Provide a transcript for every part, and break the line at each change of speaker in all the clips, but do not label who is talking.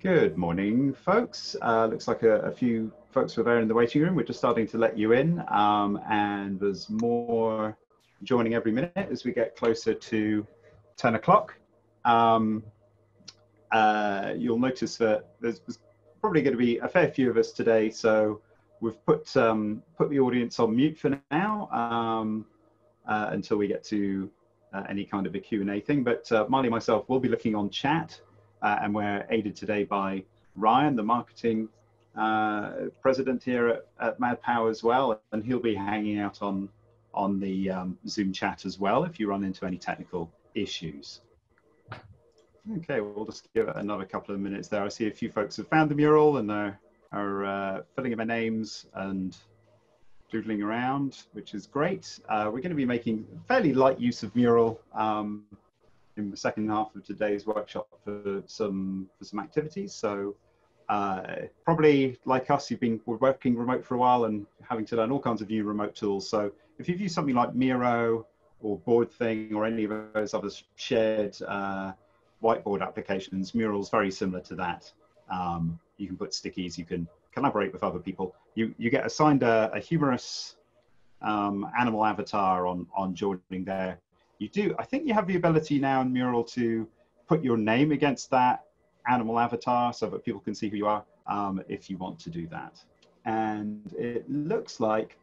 Good morning, folks. Looks like a few folks were there in the waiting room. We're just starting to let you in, and there's more joining every minute as we get closer to 10 o'clock. You'll notice that there's probably going to be a fair few of us today, so we've put the audience on mute for now until we get to any kind of a Q&A thing. But Marli and myself will be looking on chat. And we're aided today by Ryan, the marketing president here at Mad Pow as well, and he'll be hanging out on the Zoom chat as well if you run into any technical issues. Okay, we'll just give it another couple of minutes there. I see a few folks have found the mural and are filling in their names and doodling around, which is great. We're going to be making fairly light use of mural in the second half of today's workshop for some activities. So probably like us, we're working remote for a while and having to learn all kinds of new remote tools. So if you've used something like Miro or Board Thing or any of those other shared whiteboard applications, Mural's very similar to that. You can put stickies, you can collaborate with other people. You get assigned a humorous animal avatar on joining there. I think you have the ability now in Mural to put your name against that animal avatar so that people can see who you are if you want to do that. And it looks like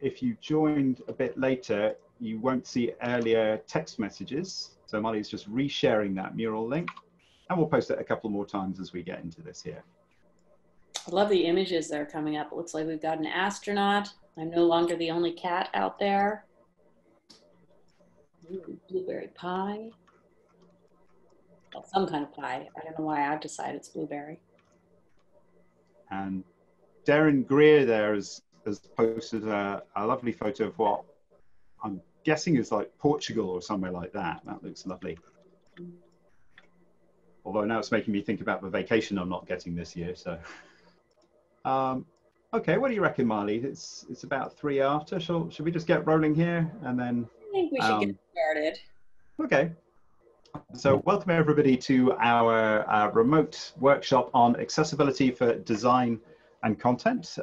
if you joined a bit later, you won't see earlier text messages. So Marli's just resharing that Mural link, and we'll post it a couple more times as we get into this here.
I love the images that are coming up. It looks like we've got an astronaut. I'm no longer the only cat out there. Ooh, blueberry pie. Well, some kind of pie. I don't know why I've decided it's blueberry.
And Darren Greer there has posted a lovely photo of what I'm guessing is like Portugal or somewhere like that. That looks lovely. Although now it's making me think about the vacation I'm not getting this year. So, okay, what do you reckon, Marli? It's about 3 after. Should we just get rolling here and then?
I think we should get started.
Okay. So welcome everybody to our remote workshop on accessibility for design and content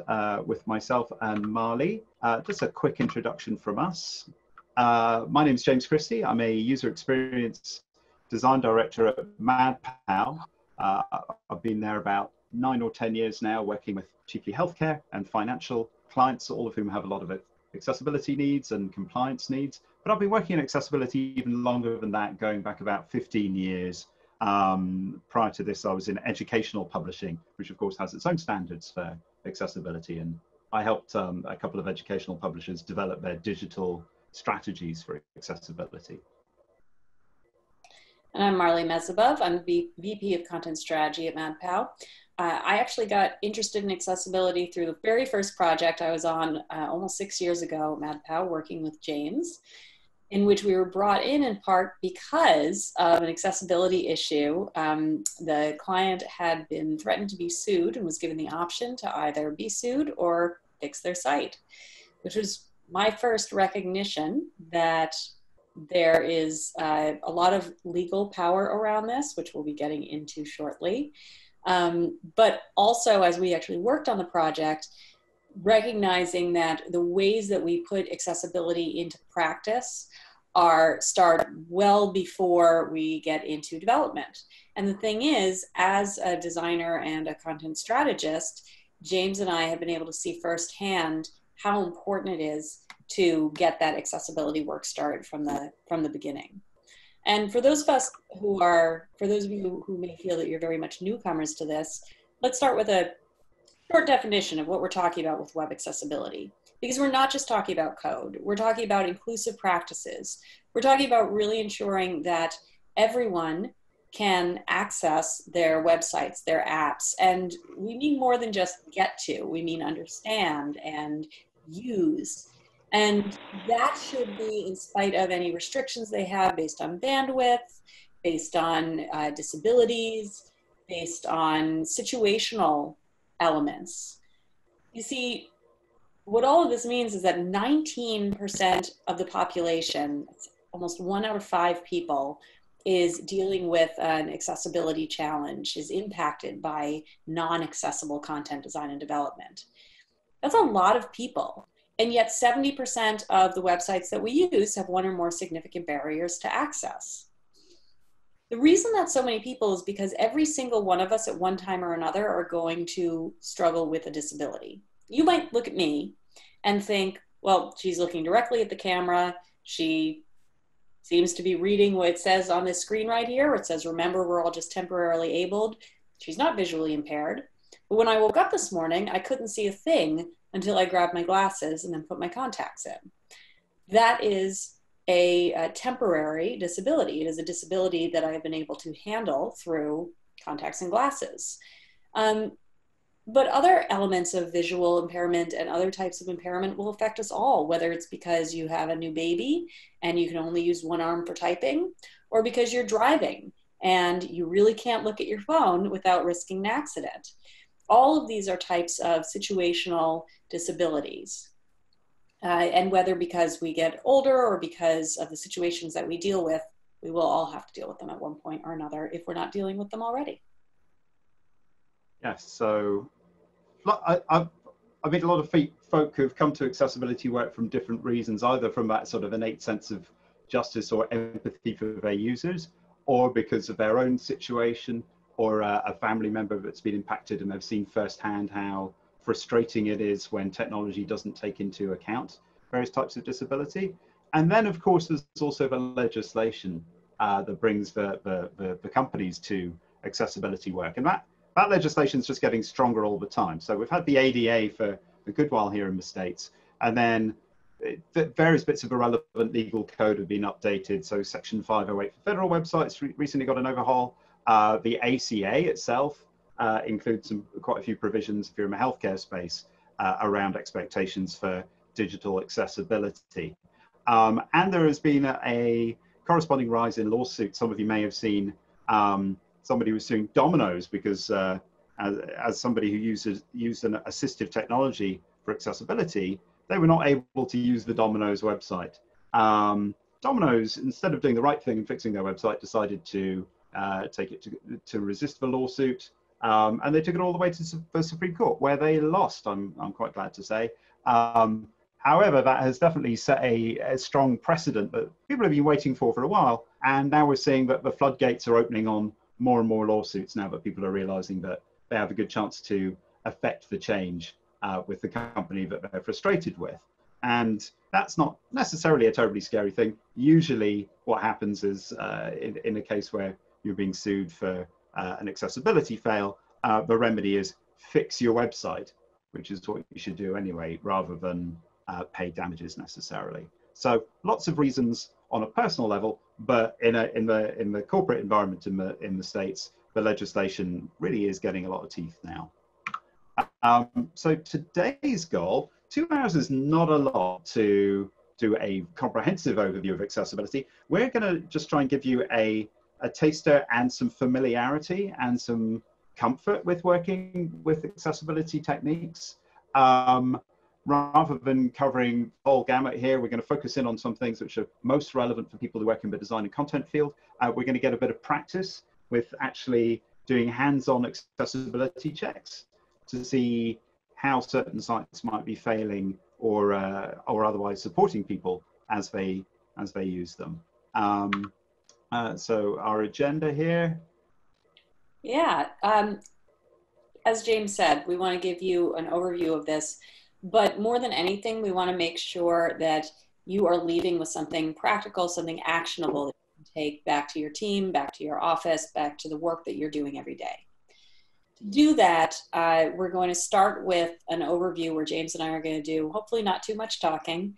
with myself and Marli. Just a quick introduction from us. My name is James Christie. I'm a user experience design director at Mad Pow. I've been there about 9 or 10 years now, working with chiefly healthcare and financial clients, all of whom have a lot of accessibility needs and compliance needs. But I've been working in accessibility even longer than that, going back about 15 years. Prior to this, I was in educational publishing, which of course has its own standards for accessibility. And I helped a couple of educational publishers develop their digital strategies for accessibility.
And I'm Marli Mesibov. I'm the VP of Content Strategy at Mad Pow. I actually got interested in accessibility through the very first project I was on almost 6 years ago at Mad Pow, working with James, in which we were brought in part because of an accessibility issue. The client had been threatened to be sued and was given the option to either be sued or fix their site, which was my first recognition that there is a lot of legal power around this, which we'll be getting into shortly. But also, as we actually worked on the project, recognizing that the ways that we put accessibility into practice start well before we get into development. And the thing is, as a designer and a content strategist, James and I have been able to see firsthand how important it is to get that accessibility work started from the beginning. And for those of you who may feel that you're very much newcomers to this, let's start with a short definition of what we're talking about with web accessibility. Because we're not just talking about code, we're talking about inclusive practices. We're talking about really ensuring that everyone can access their websites, their apps, and we mean more than just get to, we mean understand and use. And that should be in spite of any restrictions they have based on bandwidth, based on disabilities, based on situational elements. You see, what all of this means is that 19% of the population, almost 1 out of 5 people, is dealing with an accessibility challenge, is impacted by non-accessible content design and development. That's a lot of people. And yet 70% of the websites that we use have one or more significant barriers to access. The reason that's so many people is because every single one of us at one time or another are going to struggle with a disability. You might look at me and think, well, she's looking directly at the camera. She seems to be reading what it says on this screen right here, where it says, remember, we're all just temporarily abled. She's not visually impaired. But when I woke up this morning, I couldn't see a thing until I grabbed my glasses and then put my contacts in. That is a temporary disability. It is a disability that I have been able to handle through contacts and glasses. But other elements of visual impairment and other types of impairment will affect us all, whether it's because you have a new baby and you can only use one arm for typing, or because you're driving and you really can't look at your phone without risking an accident. All of these are types of situational disabilities. And whether because we get older or because of the situations that we deal with, we will all have to deal with them at one point or another if we're not dealing with them already.
Yes, so I've met a lot of folk who've come to accessibility work from different reasons, either from that sort of innate sense of justice or empathy for their users, or because of their own situation, or a family member that's been impacted and they've seen firsthand how frustrating it is when technology doesn't take into account various types of disability. And then, of course, there's also the legislation that brings the companies to accessibility work. And that legislation is just getting stronger all the time. So we've had the ADA for a good while here in the States, and then various bits of the relevant legal code have been updated. So Section 508 for federal websites recently got an overhaul. The ACA itself includes quite a few provisions if you're in the healthcare space around expectations for digital accessibility. And there has been a corresponding rise in lawsuits. Some of you may have seen somebody was suing Domino's because as somebody who used an assistive technology for accessibility, they were not able to use the Domino's website. Domino's, instead of doing the right thing and fixing their website, decided to take it to resist the lawsuit, and they took it all the way to the Supreme Court, where they lost, I'm quite glad to say. However, that has definitely set a strong precedent that people have been waiting for a while, and now we're seeing that the floodgates are opening on more and more lawsuits now that people are realizing that they have a good chance to affect the change with the company that they're frustrated with. And that's not necessarily a terribly scary thing. Usually what happens is in a case where you're being sued for an accessibility fail, the remedy is fix your website, which is what you should do anyway, rather than pay damages necessarily. So lots of reasons on a personal level, but in the corporate environment in the States, the legislation really is getting a lot of teeth now. So today's goal, 2 hours is not a lot to do a comprehensive overview of accessibility. We're going to just try and give you a taster and some familiarity and some comfort with working with accessibility techniques. Rather than covering the whole gamut here, we're going to focus in on some things which are most relevant for people who work in the design and content field. We're going to get a bit of practice with actually doing hands-on accessibility checks to see how certain sites might be failing or otherwise supporting people as they use them. So our agenda here.
Yeah, as James said, we want to give you an overview of this, but more than anything, we want to make sure that you are leaving with something practical, something actionable that you can take back to your team, back to your office, back to the work that you're doing every day. To do that, we're going to start with an overview where James and I are going to do, hopefully not too much talking,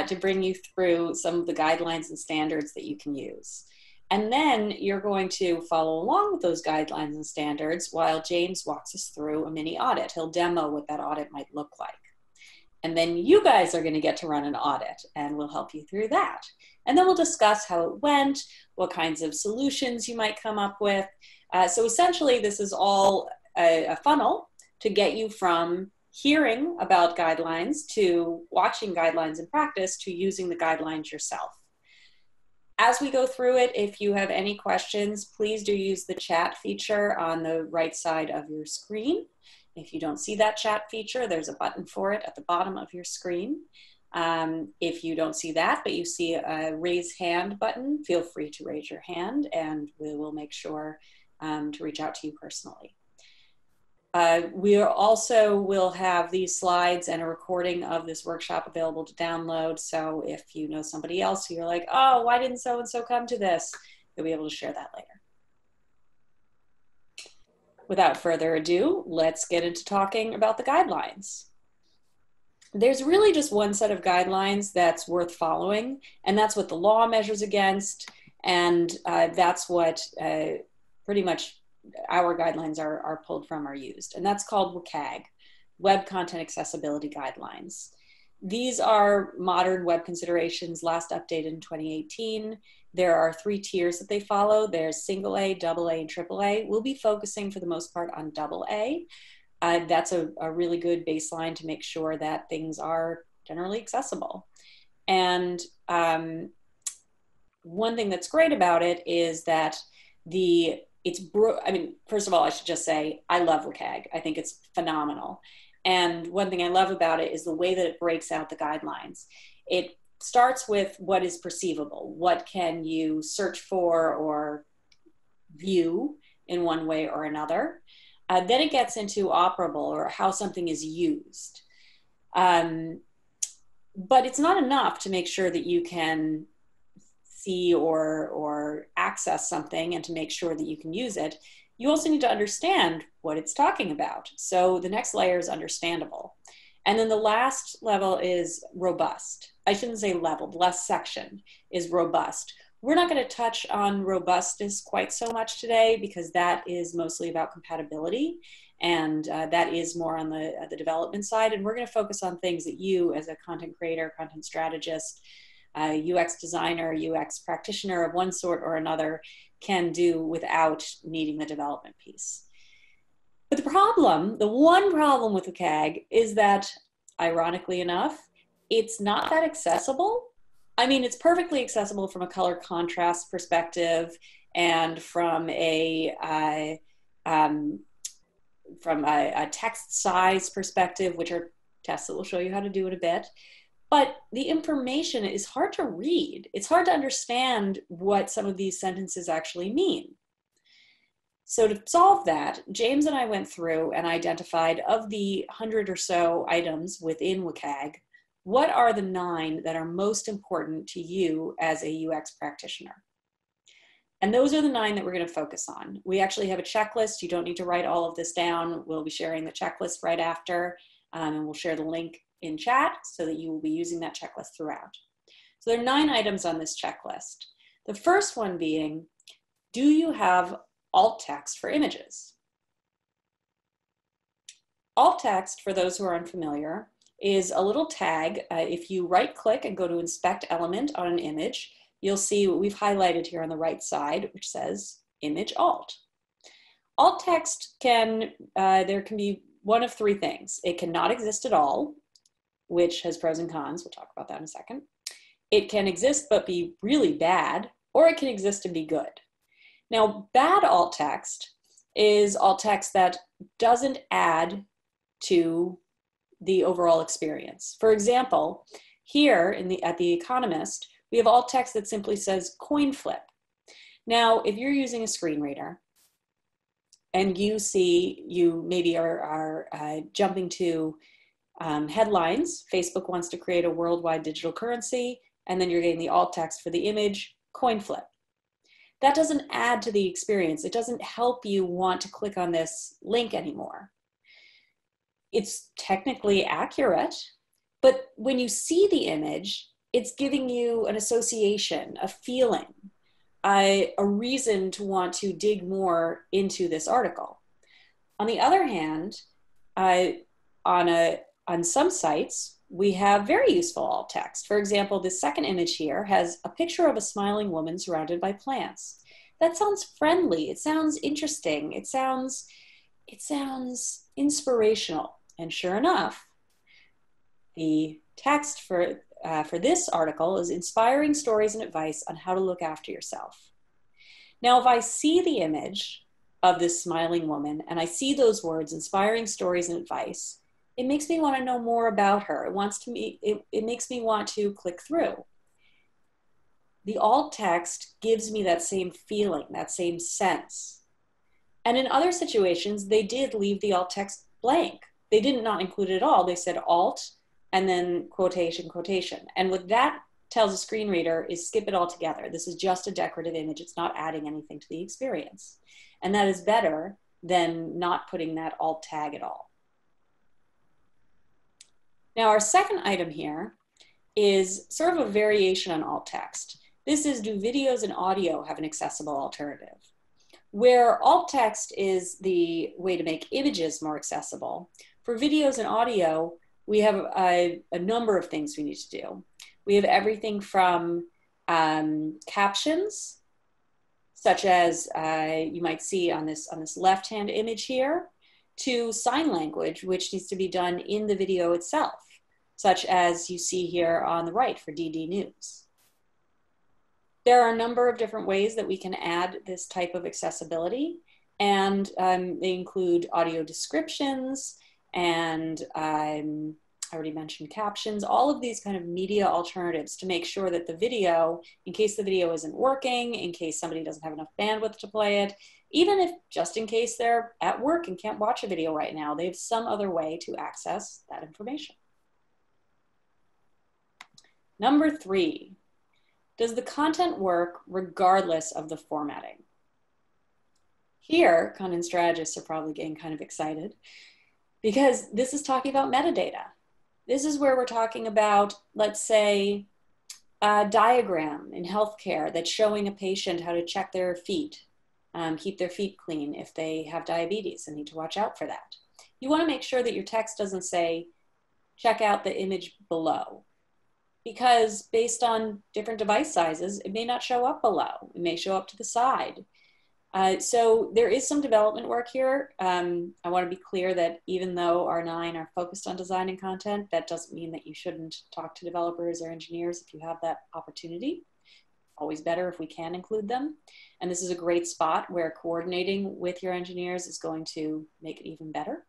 to bring you through some of the guidelines and standards that you can use. And then you're going to follow along with those guidelines and standards while James walks us through a mini audit. He'll demo what that audit might look like. And then you guys are going to get to run an audit, and we'll help you through that. And then we'll discuss how it went, what kinds of solutions you might come up with. So essentially, this is all a funnel to get you from hearing about guidelines to watching guidelines in practice to using the guidelines yourself. As we go through it, if you have any questions, please do use the chat feature on the right side of your screen. If you don't see that chat feature, there's a button for it at the bottom of your screen. If you don't see that, but you see a raise hand button, feel free to raise your hand and we will make sure to reach out to you personally. We also will have these slides and a recording of this workshop available to download. So if you know somebody else who you're like, oh, why didn't so-and-so come to this? You'll be able to share that later. Without further ado, let's get into talking about the guidelines. There's really just one set of guidelines that's worth following, and that's what the law measures against, and that's what pretty much our guidelines are pulled from or used, and that's called WCAG, Web Content Accessibility Guidelines. These are modern web considerations, last updated in 2018. There are 3 tiers that they follow. There's single A, double A, and triple A. We'll be focusing for the most part on double A. That's a really good baseline to make sure that things are generally accessible. And one thing that's great about it is that I mean, first of all, I should just say, I love WCAG. I think it's phenomenal. And one thing I love about it is the way that it breaks out the guidelines. It starts with what is perceivable. What can you search for or view in one way or another? Then it gets into operable, or how something is used. But it's not enough to make sure that you can see or access something and to make sure that you can use it. You also need to understand what it's talking about. So the next layer is understandable. And then the last level is robust. I shouldn't say level, the last section is robust. We're not going to touch on robustness quite so much today because that is mostly about compatibility, and that is more on the development side. And we're going to focus on things that you as a content creator, content strategist, UX designer, UX practitioner of one sort or another can do without needing the development piece. But the one problem with the WCAG is that, ironically enough, it's not that accessible. I mean, it's perfectly accessible from a color contrast perspective and from a text size perspective, which are tests that we'll show you how to do in a bit. But the information is hard to read. It's hard to understand what some of these sentences actually mean. So to solve that, James and I went through and identified, of the 100 or so items within WCAG, what are the 9 that are most important to you as a UX practitioner? And those are the 9 that we're going to focus on. We actually have a checklist. You don't need to write all of this down. We'll be sharing the checklist right after, and we'll share the link in chat so that you will be using that checklist throughout. So there are 9 items on this checklist. The first one being, do you have alt text for images? Alt text, for those who are unfamiliar, is a little tag. If you right click and go to inspect element on an image, you'll see what we've highlighted here on the right side, which says image alt. Alt text there can be one of 3 things. It cannot exist at all, which has pros and cons. We'll talk about that in a second. It can exist but be really bad, or it can exist and be good. Now, bad alt text is alt text that doesn't add to the overall experience. For example, here at The Economist, we have alt text that simply says coin flip. Now, if you're using a screen reader and you maybe are jumping to headlines, Facebook wants to create a worldwide digital currency, and then you're getting the alt text for the image, coin flip. That doesn't add to the experience. It doesn't help you want to click on this link anymore. It's technically accurate, but when you see the image, it's giving you an association, a feeling, a reason to want to dig more into this article. On the other hand, on some sites, we have very useful alt text. For example, this second image here has a picture of a smiling woman surrounded by plants. That sounds friendly. It sounds interesting. It sounds inspirational. And sure enough, the text for for this article is inspiring stories and advice on how to look after yourself. Now, if I see the image of this smiling woman and I see those words, inspiring stories and advice, it makes me want to know more about her. It makes me want to click through. The alt text gives me that same feeling, that same sense. And in other situations, they did leave the alt text blank. They did not include it at all. They said alt and then quotation, quotation. And what that tells a screen reader is skip it all together. This is just a decorative image. It's not adding anything to the experience. And that is better than not putting that alt tag at all. Now, our second item here is sort of a variation on alt text. This is, do videos and audio have an accessible alternative? Where alt text is the way to make images more accessible, for videos and audio, we have a number of things we need to do. We have everything from captions, such as you might see on this left-hand image here, to sign language, which needs to be done in the video itself, such as you see here on the right for DD News. There are a number of different ways that we can add this type of accessibility, and they include audio descriptions, and I already mentioned captions, all of these kind of media alternatives to make sure that the video, in case the video isn't working, in case somebody doesn't have enough bandwidth to play it, even if just in case they're at work and can't watch a video right now, they have some other way to access that information. Number 3, does the content work regardless of the formatting? Here, content strategists are probably getting kind of excited because this is talking about metadata. This is where we're talking about, let's say, a diagram in healthcare that's showing a patient how to check their feet, keep their feet clean if they have diabetes and need to watch out for that. You want to make sure that your text doesn't say, check out the image below, because based on different device sizes, it may not show up below. It may show up to the side. So there is some development work here. I want to be clear that even though R9 are focused on designing content, that doesn't mean that you shouldn't talk to developers or engineers if you have that opportunity. Always better if we can include them. And this is a great spot where coordinating with your engineers is going to make it even better.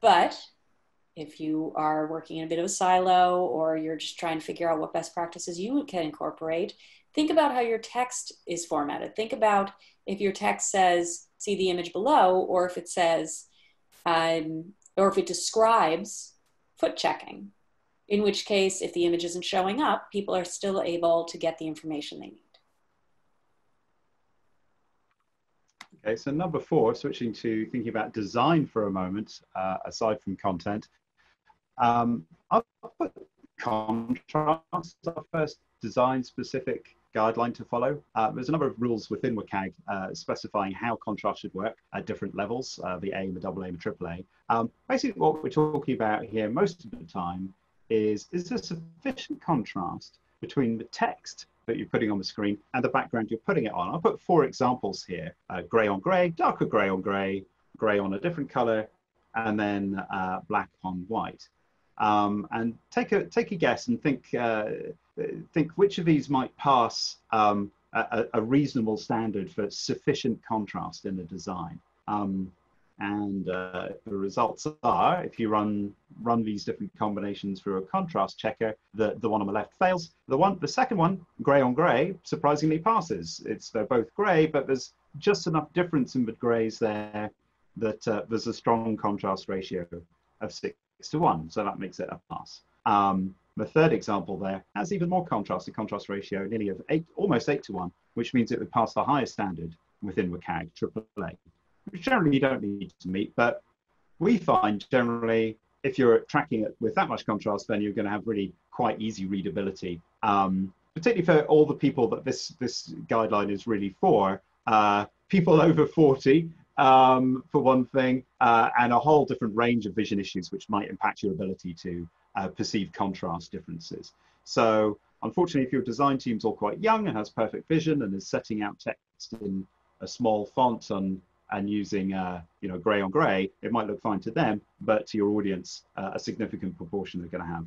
But if you are working in a bit of a silo, or you're just trying to figure out what best practices you can incorporate, think about how your text is formatted. Think about if your text says, see the image below, or if it says, or if it describes foot checking, in which case, if the image isn't showing up, people are still able to get the information they need.
Okay, so number 4, switching to thinking about design for a moment, aside from content. I'll put contrast as our first design-specific guideline to follow. There's a number of rules within WCAG specifying how contrast should work at different levels, the AIM, the AA, and the AAA. Basically, what we're talking about here most of the time is there sufficient contrast between the text that you're putting on the screen and the background you're putting it on. I'll put 4 examples here: gray on gray, darker gray on gray, gray on a different color, and then black on white. And take a guess and think which of these might pass a reasonable standard for sufficient contrast in the design. The results are, if you run these different combinations through a contrast checker, the one on the left fails. The second one, gray on gray, surprisingly passes. They're both gray, but there's just enough difference in the grays there that there's a strong contrast ratio of 6:1, so that makes it a pass. The third example there has even more contrast, a contrast ratio nearly of almost 8:1, which means it would pass the highest standard within WCAG AAA, which generally you don't need to meet, but we find generally if you're tracking it with that much contrast, then you're going to have really quite easy readability, particularly for all the people that this guideline is really for, people over 40, for one thing, and a whole different range of vision issues which might impact your ability to perceive contrast differences. So unfortunately, if your design team's all quite young and has perfect vision and is setting out text in a small font on and using you know, gray on gray, it might look fine to them, but to your audience, a significant proportion are going to have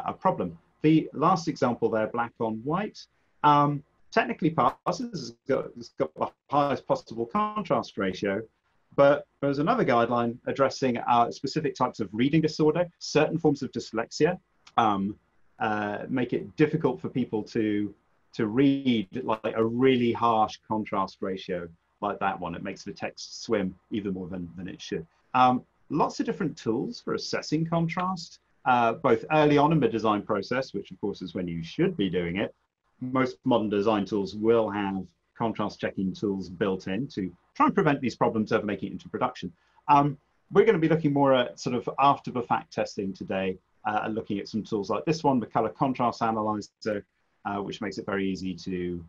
a problem. The last example there, black on white, technically passes. It's got the highest possible contrast ratio, but there's another guideline addressing specific types of reading disorder. Certain forms of dyslexia make it difficult for people to read like a really harsh contrast ratio like that one. It makes the text swim even more than it should. Lots of different tools for assessing contrast, both early on in the design process, which of course is when you should be doing it. Most modern design tools will have contrast checking tools built in to try and prevent these problems ever making it into production. We're going to be looking more at sort of after the fact testing today, and looking at some tools like this one, the color contrast analyzer, which makes it very easy to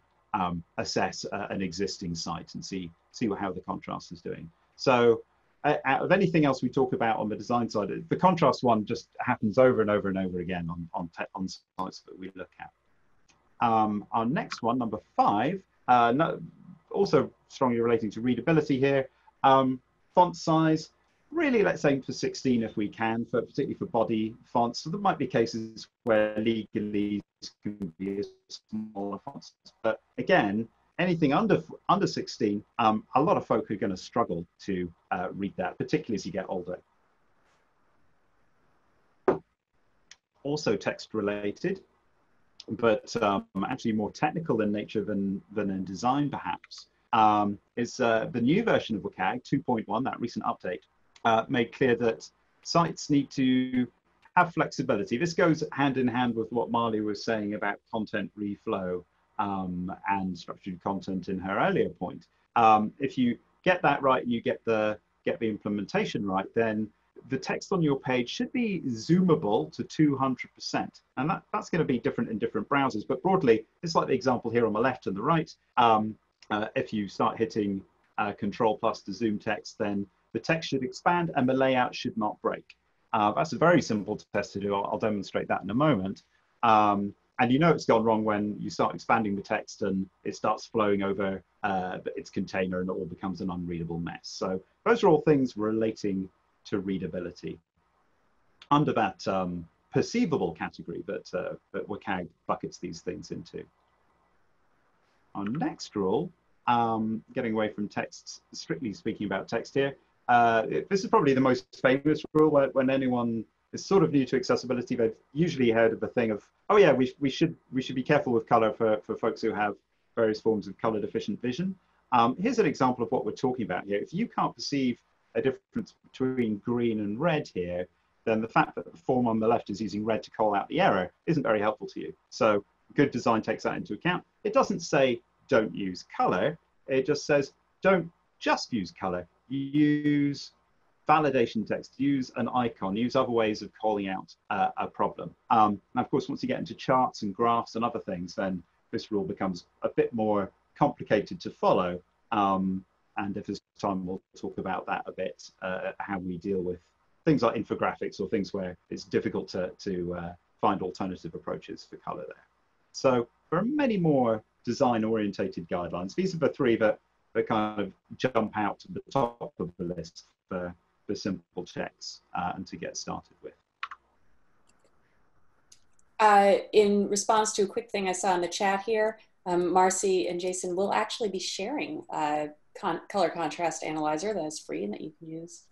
assess an existing site and see how the contrast is doing. So out of anything else we talk about on the design side, the contrast one just happens over and over and over again on sites that we look at. Our next one, number 5, also strongly relating to readability here, font size. Really, let's aim for 16 if we can, particularly for body fonts. So there might be cases where legalese can be smaller fonts, but again, anything under 16, a lot of folk are going to struggle to read that, particularly as you get older. Also text related, but actually more technical in nature than in design perhaps, is the new version of WCAG 2.1, that recent update, made clear that sites need to have flexibility. This goes hand in hand with what Marli was saying about content reflow and structured content in her earlier point. If you get that right and you get the implementation right, then the text on your page should be zoomable to 200%. And that's going to be different in different browsers. But broadly, it's like the example here on the left and the right. If you start hitting Control+ to zoom text, then the text should expand and the layout should not break. That's a very simple test to do. I'll demonstrate that in a moment. And you know it's gone wrong when you start expanding the text and it starts flowing over its container and it all becomes an unreadable mess. So those are all things relating to readability. Under that perceivable category that WCAG buckets these things into. Our next rule, getting away from text, strictly speaking about text here, this is probably the most famous rule when anyone is sort of new to accessibility. They've usually heard of the thing of, oh yeah, we should be careful with color for folks who have various forms of color deficient vision. Here's an example of what we're talking about here. If you can't perceive a difference between green and red here, then the fact that the form on the left is using red to call out the error isn't very helpful to you. So good design takes that into account. It doesn't say don't use color. It just says don't just use color. Use validation text, use an icon, use other ways of calling out a problem. And of course, once you get into charts and graphs and other things, then this rule becomes a bit more complicated to follow. And if there's time, we'll talk about that a bit, how we deal with things like infographics or things where it's difficult to find alternative approaches for color there. So there are many more design-orientated guidelines. These are the 3 that kind of jump out to the top of the list for simple checks and to get started with.
In response to a quick thing I saw in the chat here, Marcy and Jason will actually be sharing color contrast analyzer that is free and that you can use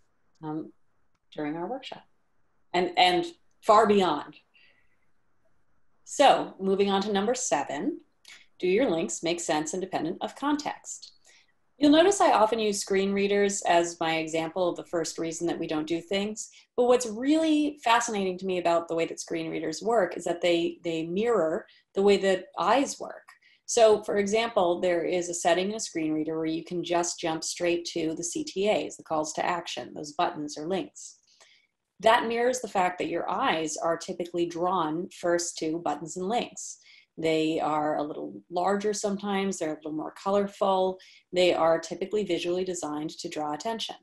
during our workshop and far beyond. So moving on to number 7, do your links make sense independent of context? You'll notice I often use screen readers as my example of the first reason that we don't do things. But what's really fascinating to me about the way that screen readers work is that they mirror the way that eyes work. So for example, there is a setting in a screen reader where you can just jump straight to the CTAs, the calls to action, those buttons or links. That mirrors the fact that your eyes are typically drawn first to buttons and links. They are a little larger sometimes, they're a little more colorful. They are typically visually designed to draw attention.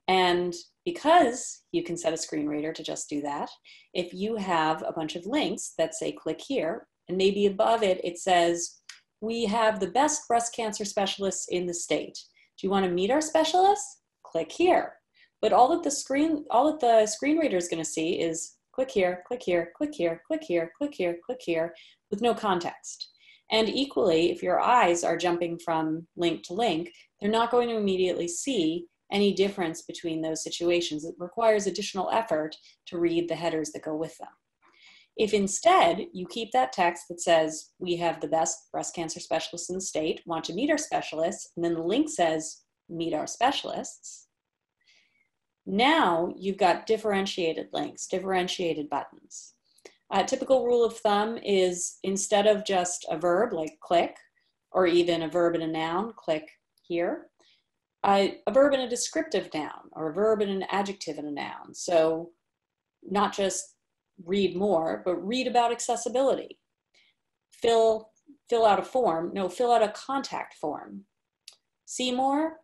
And because you can set a screen reader to just do that, if you have a bunch of links that say click here, and maybe above it, it says, we have the best breast cancer specialists in the state. Do you want to meet our specialists? Click here. But all that the screen reader is going to see is click here, click here, click here, click here, click here, click here, with no context. And equally, if your eyes are jumping from link to link, they're not going to immediately see any difference between those situations. It requires additional effort to read the headers that go with them. If instead you keep that text that says, we have the best breast cancer specialists in the state, want to meet our specialists, and then the link says, meet our specialists, now you've got differentiated links, differentiated buttons. A typical rule of thumb is instead of just a verb like click, or even a verb and a noun, click here, a verb and a descriptive noun, or a verb and an adjective and a noun. So not just read more, but read about accessibility. Fill out a form, no, fill out a contact form. See more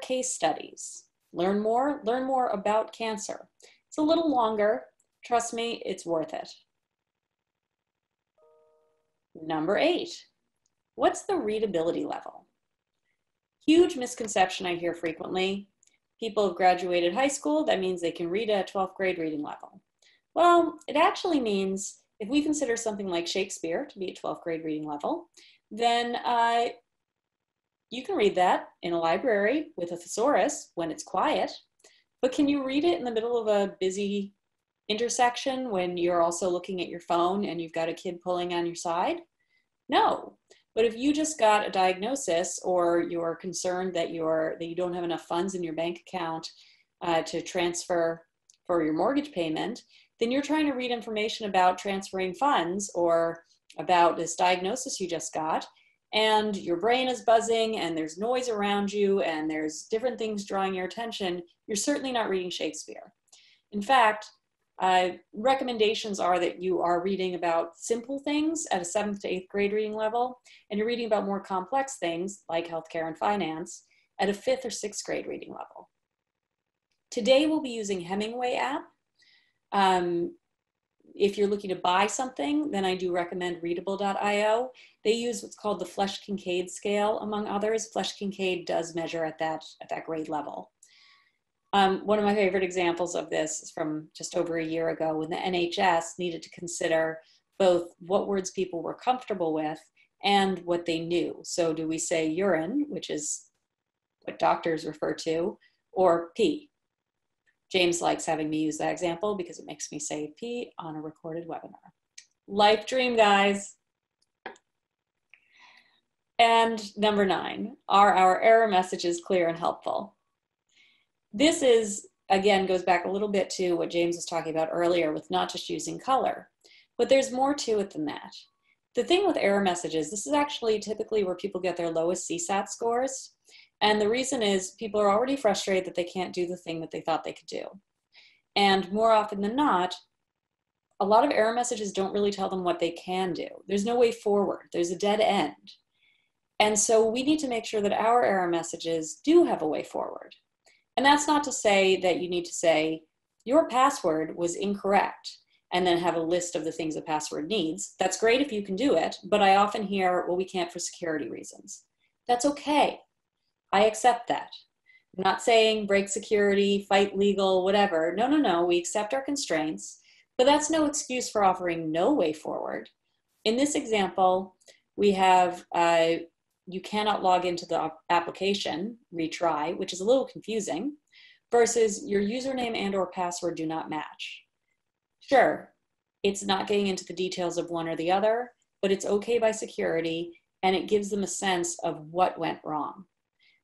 case studies. Learn more about cancer. It's a little longer, trust me, it's worth it. Number 8, what's the readability level? Huge misconception I hear frequently. People have graduated high school, that means they can read at 12th grade reading level. Well, it actually means if we consider something like Shakespeare to be at 12th grade reading level, then you can read that in a library with a thesaurus when it's quiet, but can you read it in the middle of a busy intersection when you're also looking at your phone and you've got a kid pulling on your side? No. But if you just got a diagnosis or you're concerned that you don't have enough funds in your bank account to transfer for your mortgage payment, then you're trying to read information about transferring funds or about this diagnosis you just got, and your brain is buzzing and there's noise around you and there's different things drawing your attention, you're certainly not reading Shakespeare. In fact, recommendations are that you are reading about simple things at a 7th to 8th grade reading level, and you're reading about more complex things like healthcare and finance at a 5th or 6th grade reading level. Today we'll be using Hemingway app. If you're looking to buy something, then I do recommend readable.io. They use what's called the Flesch-Kincaid scale, among others. Flesch-Kincaid does measure at that grade level. One of my favorite examples of this is from just over a year ago when the NHS needed to consider both what words people were comfortable with and what they knew. So do we say urine, which is what doctors refer to, or pee? James likes having me use that example because it makes me say pee on a recorded webinar. Life dream, guys. And number 9, are our error messages clear and helpful? This is, again, goes back a little bit to what James was talking about earlier with not just using color, but there's more to it than that. The thing with error messages, this is actually typically where people get their lowest CSAT scores. And the reason is people are already frustrated that they can't do the thing that they thought they could do. And more often than not, a lot of error messages don't really tell them what they can do. There's no way forward. There's a dead end. And so we need to make sure that our error messages do have a way forward. And that's not to say that you need to say, your password was incorrect, and then have a list of the things a password needs. That's great if you can do it, but I often hear, well, we can't for security reasons. That's okay. I accept that. I'm not saying break security, fight legal, whatever. No, no, no, we accept our constraints, but that's no excuse for offering no way forward. In this example, we have, you cannot log into the application, retry, which is a little confusing, versus your username and or password do not match. Sure, it's not getting into the details of one or the other, but it's okay by security, and it gives them a sense of what went wrong.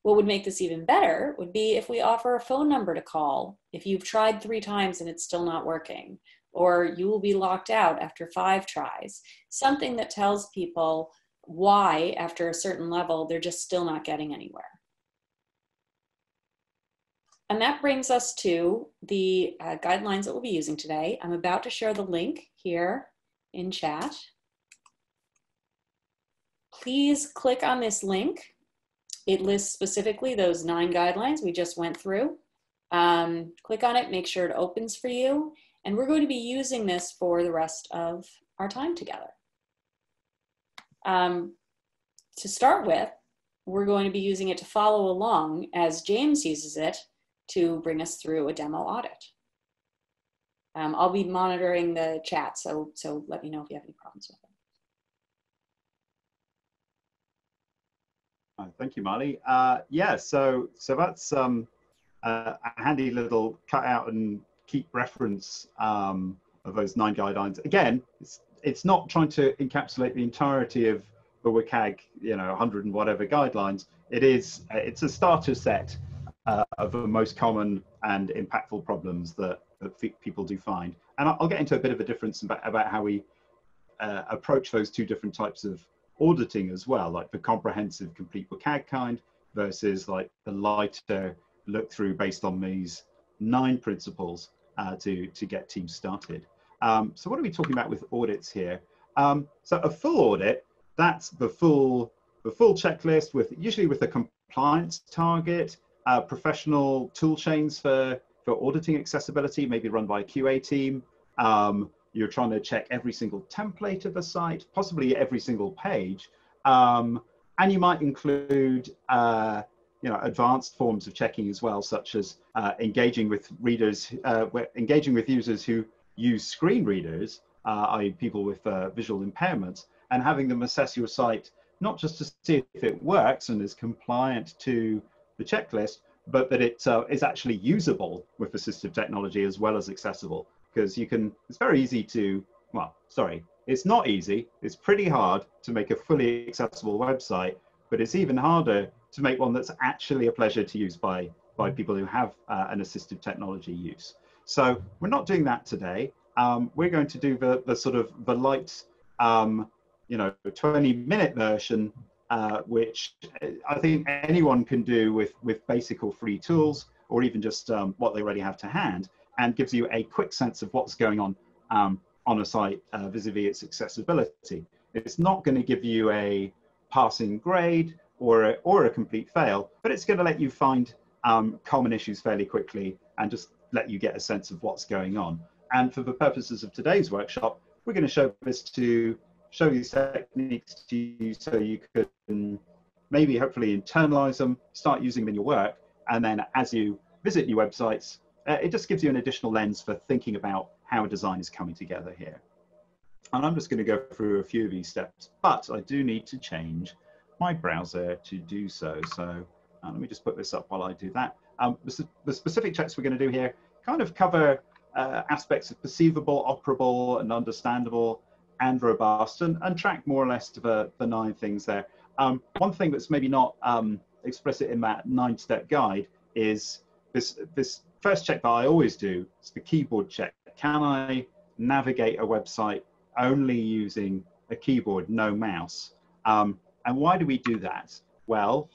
What would make this even better would be if we offer a phone number to call if you've tried 3 times and it's still not working, or you will be locked out after 5 tries. Something that tells people why, after a certain level, they're just still not getting anywhere. And that brings us to the guidelines that we'll be using today. I'm about to share the link here in chat. Please click on this link. It lists specifically those 9 guidelines we just went through. Click on it, make sure it opens for you. And we're going to be using this for the rest of our time together. To start with, we're going to be using it to follow along as James uses it to bring us through a demo audit. I'll be monitoring the chat, so let me know if you have any problems with it.
Thank you, Marli. Yeah, so that's a handy little cut out and keep reference of those 9 guidelines. Again, it's not trying to encapsulate the entirety of the WCAG, 100 and whatever guidelines. It's a starter set of the most common and impactful problems that people do find. And I'll get into a bit of a difference about how we approach those 2 different types of auditing as well, like the comprehensive complete WCAG kind versus like the lighter look through based on these 9 principles to get teams started. So what are we talking about with audits here? So a full audit, that's the full checklist usually with a compliance target, professional tool chains for auditing accessibility, maybe run by a QA team. You're trying to check every single template of a site, possibly every single page. And you might include advanced forms of checking as well, such as engaging with readers, engaging with users who use screen readers, i.e. people with visual impairments, and having them assess your site, not just to see if it works and is compliant to the checklist, but that it is actually usable with assistive technology as well as accessible. Because it's very easy to, it's not easy, it's pretty hard to make a fully accessible website, but it's even harder to make one that's actually a pleasure to use by people who have an assistive technology use. So we're not doing that today. We're going to do the sort of the light, 20-minute version, which I think anyone can do with basic or free tools, or even just what they already have to hand, and gives you a quick sense of what's going on a site vis-a-vis its accessibility. It's not going to give you a passing grade or a complete fail, but it's going to let you find common issues fairly quickly and just let you get a sense of what's going on. And for the purposes of today's workshop, we're going to show this to show these techniques to you so you can maybe hopefully internalize them, start using them in your work, and then as you visit new websites, it just gives you an additional lens for thinking about how a design is coming together here. And I'm just going to go through a few of these steps, but I do need to change my browser to do so. So let me just put this up while I do that. The specific checks we're going to do here kind of cover aspects of perceivable, operable, and understandable, and robust, and track more or less to the 9 things there. One thing that's maybe not explicit in that 9-step guide is this first check that I always do. It's the keyboard check. Can I navigate a website only using a keyboard, no mouse? And why do we do that? Well,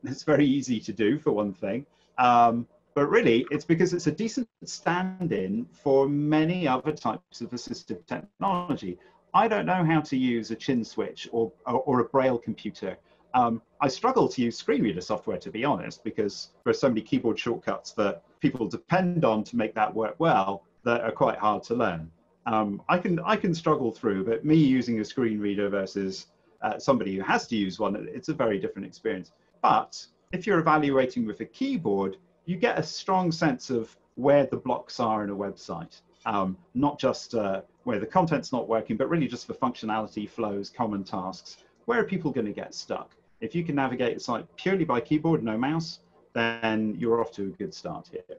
it's very easy to do, for one thing. But really, it's because it's a decent stand-in for many other types of assistive technology. I don't know how to use a chin switch or a braille computer. I struggle to use screen reader software, to be honest, because there are so many keyboard shortcuts that people depend on to make that work well that are quite hard to learn. I can struggle through, but me using a screen reader versus somebody who has to use one, it's a very different experience. But if you're evaluating with a keyboard, you get a strong sense of where the blocks are in a website, not just where the content's not working, but really just the functionality, flows, common tasks. Where are people going to get stuck? If you can navigate the site purely by keyboard, no mouse, then you're off to a good start here.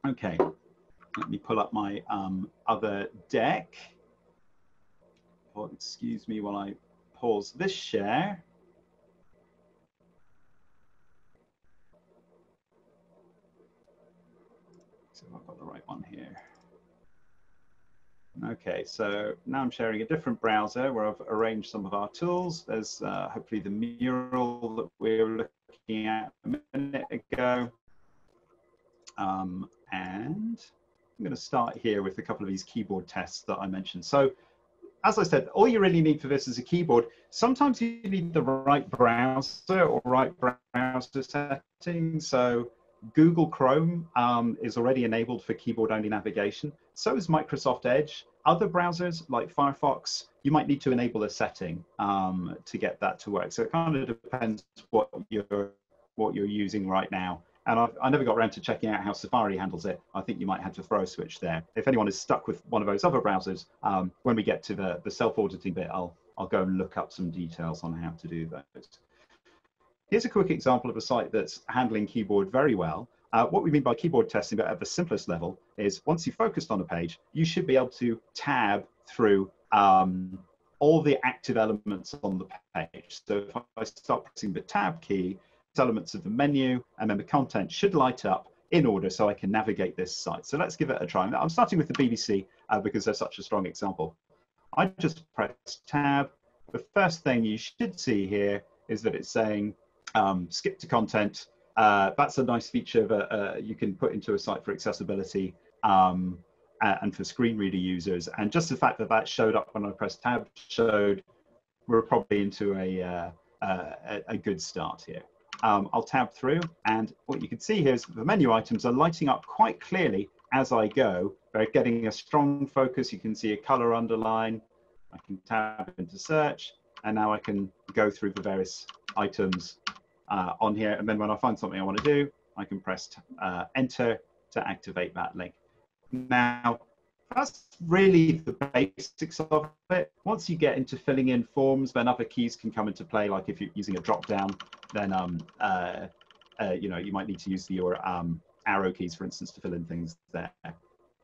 Okay, let me pull up my other deck. Oh, excuse me while I pause this share. So I've got the right one here. Okay, so now I'm sharing a different browser where I've arranged some of our tools. There's hopefully the mural that we were looking at a minute ago. And I'm going to start here with a couple of these keyboard tests that I mentioned. So as I said, all you really need for this is a keyboard. Sometimes you need the right browser or right browser settings. So Google Chrome is already enabled for keyboard-only navigation. So is Microsoft Edge. other browsers like Firefox, you might need to enable a setting to get that to work. So it kind of depends what you're using right now. And I never got around to checking out how Safari handles it. I think you might have to throw a switch there. If anyone is stuck with one of those other browsers, when we get to the self-auditing bit, I'll go and look up some details on how to do those. Here's a quick example of a site that's handling keyboard very well. What we mean by keyboard testing, but at the simplest level, is once you've focused on a page, you should be able to tab through all the active elements on the page. So if I start pressing the tab key, elements of the menu, and then the content should light up in order so I can navigate this site. So let's give it a try. I'm starting with the BBC because they're such a strong example. I just press tab. The first thing you should see here is that it's saying skip to content. That's a nice feature that you can put into a site for accessibility and for screen reader users. And just the fact that that showed up when I pressed tab showed we're probably into a good start here. I'll tab through, and what you can see here is the menu items are lighting up quite clearly as I go. They're getting a strong focus. You can see a color underline. I can tab into search, and now I can go through the various items on here. And then when I find something I want to do, I can press enter to activate that link. Now, that's really the basics of it. Once you get into filling in forms, then other keys can come into play. Like if you're using a drop down, then you know, you might need to use your arrow keys, for instance, to fill in things there.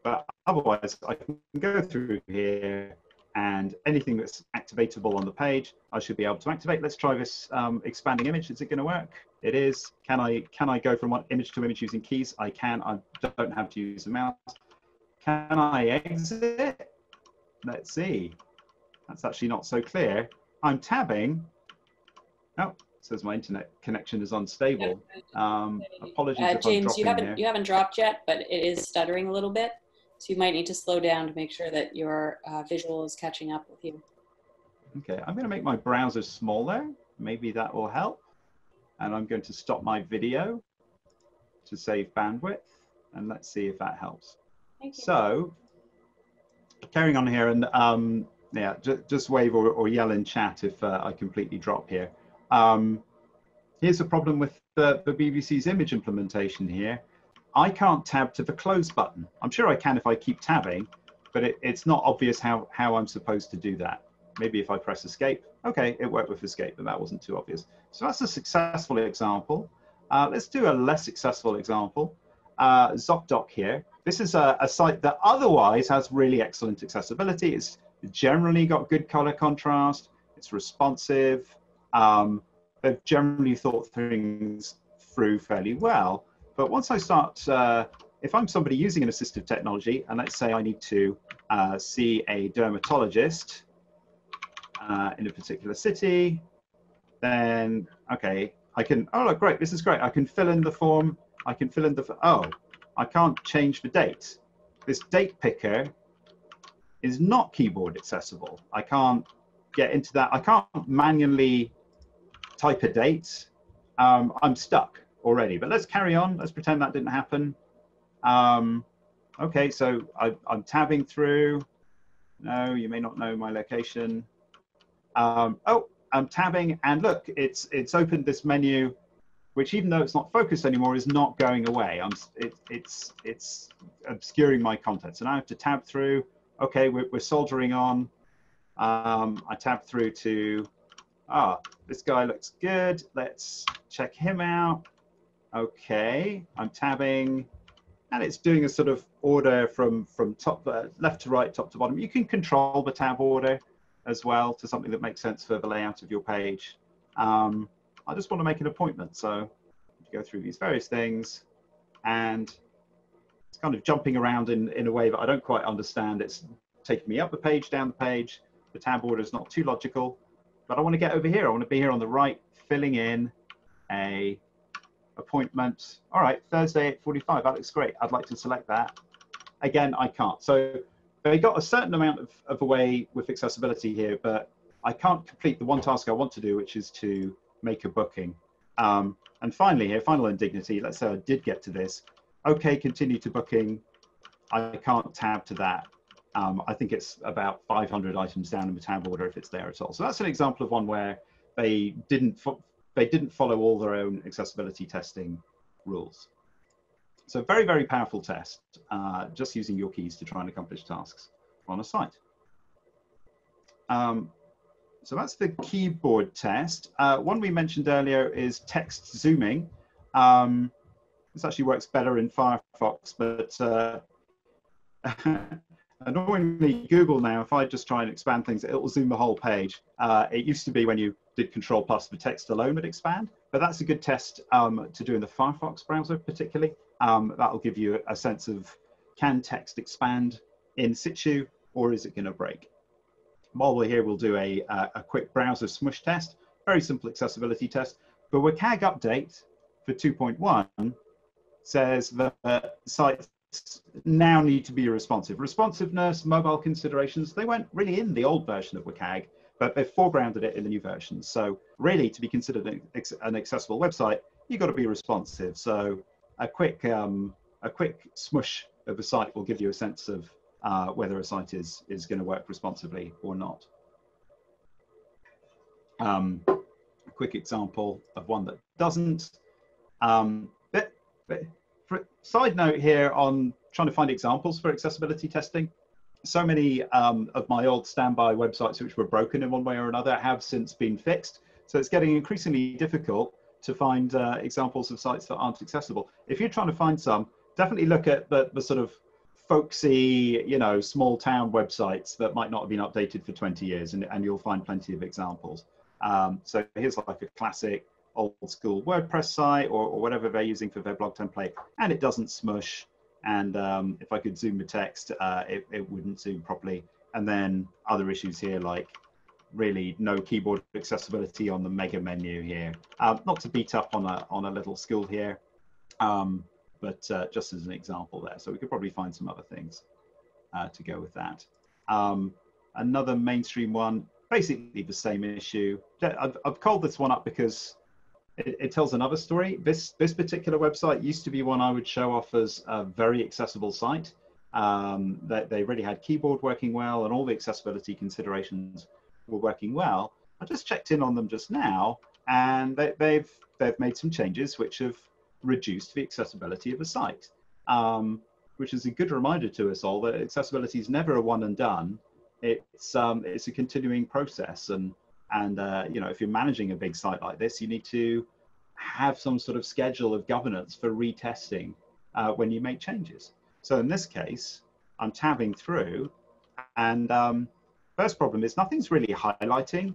But otherwise, I can go through here, and anything that's activatable on the page, I should be able to activate. Let's try this expanding image. Is it going to work? It is. Can I go from one image to image using keys? I can. I don't have to use a mouse. Can I exit? Let's see. That's actually not so clear. I'm tabbing. Oh, it says my internet connection is unstable. Apologies if
James,
I'm dropping here.
you haven't dropped yet, but it is stuttering a little bit. So you might need to slow down to make sure that your visual is catching up with you.
Okay, I'm going to make my browser smaller. Maybe that will help. And I'm going to stop my video to save bandwidth. And let's see if that helps. So, carrying on here, and yeah, just wave or yell in chat if I completely drop here. Here's a problem with the BBC's image implementation here. I can't tab to the close button. I'm sure I can if I keep tabbing, but it's not obvious how I'm supposed to do that. Maybe if I press escape. Okay, it worked with escape, but that wasn't too obvious. So that's a successful example. Let's do a less successful example. ZocDoc here. This is a site that otherwise has really excellent accessibility. It's generally got good color contrast. It's responsive. They've generally thought things through fairly well. But once I start, if I'm somebody using an assistive technology, and let's say I need to see a dermatologist in a particular city, then, okay, I can, oh, look, great, this is great. I can fill in the form. I can fill in the, oh, I can't change the date. This date picker is not keyboard accessible. I can't get into that. I can't manually type a date. I'm stuck already, but let's carry on. Let's pretend that didn't happen. Okay, so I'm tabbing through. No, you may not know my location. Oh, I'm tabbing, and look, it's opened this menu, which even though it's not focused anymore, is not going away. It's obscuring my content. So now I have to tab through. Okay, we're soldering on. I tab through to, this guy looks good. Let's check him out. Okay, I'm tabbing, and it's doing a sort of order from top, left to right, top to bottom. You can control the tab order as well to something that makes sense for the layout of your page. I just want to make an appointment, so go through these various things, and it's kind of jumping around in a way that I don't quite understand. It's taking me up the page, down the page. The tab order is not too logical, but I want to get over here. I want to be here on the right, filling in a appointment. All right, Thursday 8:45. That looks great. I'd like to select that. Again, I can't. So they got a certain amount of a way with accessibility here, but I can't complete the one task I want to do, which is to make a booking. And finally here, final indignity, let's say I did get to this. Okay, continue to booking. I can't tab to that. I think it's about 500 items down in the tab order if it's there at all. So that's an example of one where they didn't follow all their own accessibility testing rules. So very, very powerful test, just using your keys to try and accomplish tasks on a site. So that's the keyboard test. One we mentioned earlier is text zooming. This actually works better in Firefox, but annoyingly, Google now, if I just try and expand things, it will zoom the whole page. It used to be when you did Control+ the text alone would expand, but that's a good test to do in the Firefox browser particularly. That'll give you a sense of, can text expand in situ, or is it going to break? While we're here, we'll do a quick browser smush test, very simple accessibility test. The WCAG update for 2.1 says that sites now need to be responsive. Responsiveness, mobile considerations, they weren't really in the old version of WCAG, but they've foregrounded it in the new version. So really, to be considered an accessible website, you've got to be responsive. So a quick smush of a site will give you a sense of whether a site is going to work responsively or not. A quick example of one that doesn't. Side note here on trying to find examples for accessibility testing. So many of my old standby websites which were broken in one way or another have since been fixed. So it's getting increasingly difficult to find examples of sites that aren't accessible. If you're trying to find some, definitely look at the sort of folksy, small town websites that might not have been updated for 20 years, and you'll find plenty of examples. So here's like a classic old school WordPress site or whatever they're using for their blog template, and it doesn't smush. And if I could zoom the text, it wouldn't zoom properly. And then other issues here, like really no keyboard accessibility on the mega menu here. Not to beat up on a little skill here, but just as an example there. So we could probably find some other things to go with that. Another mainstream one, basically the same issue. I've called this one up because it tells another story. This particular website used to be one I would show off as a very accessible site. That they really had keyboard working well and all the accessibility considerations were working well. I just checked in on them just now, and they've made some changes which have reduced the accessibility of the site, which is a good reminder to us all that accessibility is never a one and done. It's a continuing process, and if you're managing a big site like this, you need to have some sort of schedule of governance for retesting when you make changes. So in this case, I'm tabbing through, and first problem is nothing's really highlighting.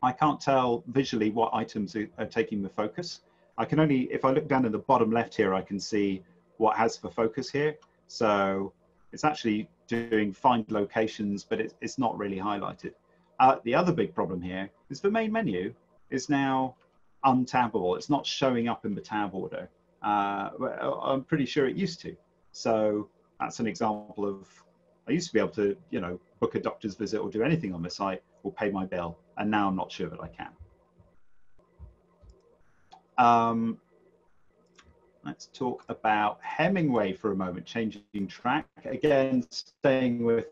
I can't tell visually what items are taking the focus. I can only, if I look down in the bottom left here, I can see what has the focus here. So it's actually doing find locations, but it's not really highlighted. The other big problem here is the main menu is now untabbable. It's not showing up in the tab order. I'm pretty sure it used to. So that's an example of, I used to be able to, book a doctor's visit or do anything on the site or pay my bill, and now I'm not sure that I can. Let's talk about Hemingway for a moment, changing track. Again, staying with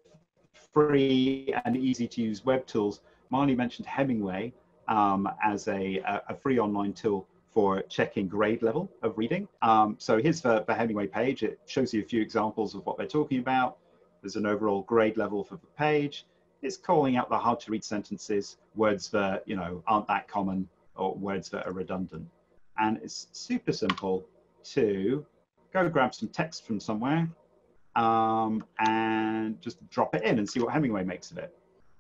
free and easy to use web tools. Marli mentioned Hemingway as a free online tool for checking grade level of reading. So here's the Hemingway page. It shows you a few examples of what they're talking about. There's an overall grade level for the page. It's calling out the hard to read sentences, words that aren't that common, or words that are redundant. And it's super simple to go grab some text from somewhere and just drop it in and see what Hemingway makes of it.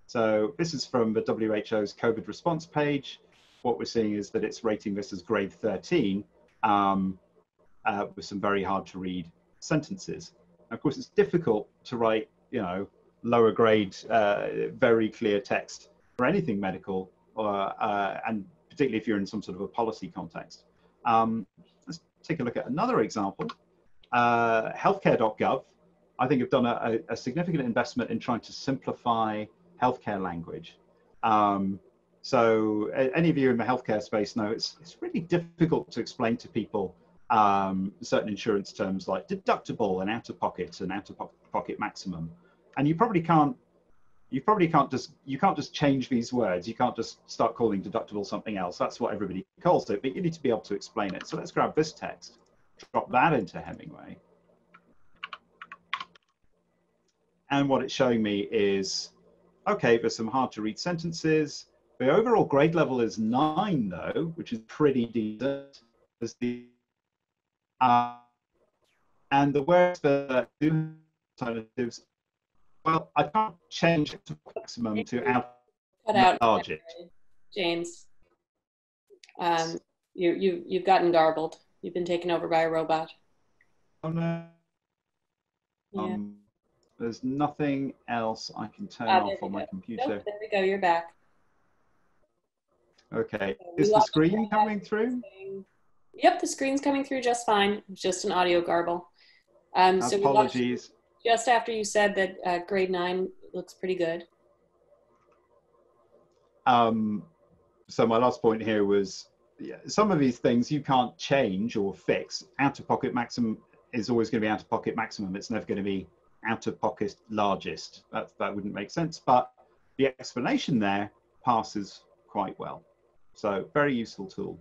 So this is from the WHO's COVID response page. What we're seeing is that it's rating this as grade 13 with some very hard to read sentences. Of course, it's difficult to write, lower grade, very clear text for anything medical, and particularly if you're in some sort of a policy context. Let's take a look at another example. Healthcare.gov, I think, have done a significant investment in trying to simplify healthcare language. So any of you in the healthcare space know it's really difficult to explain to people certain insurance terms like deductible and out-of-pocket maximum. and you probably can't just change these words. You can't just start calling deductible something else. That's what everybody calls it, but you need to be able to explain it. So let's grab this text, drop that into Hemingway. And what it's showing me is, okay, there's some hard to read sentences. The overall grade level is 9 though, which is pretty decent. There's the, and the words that do alternatives, well, I can't change it to maximum to out large it.
James. You've gotten garbled. You've been taken over by a robot.
Oh no.
Yeah.
There's nothing else I can turn off on my computer.
Nope, there we go. You're back.
Okay. Is the screen coming through?
Yep, the screen's coming through just fine. It's just an audio garble. So
apologies.
Just after you said that grade 9 looks pretty good.
So my last point here was, yeah, some of these things you can't change or fix. Out-of-pocket maximum is always going to be out-of-pocket maximum. It's never going to be out-of-pocket largest. That wouldn't make sense, but the explanation there passes quite well. So very useful tool.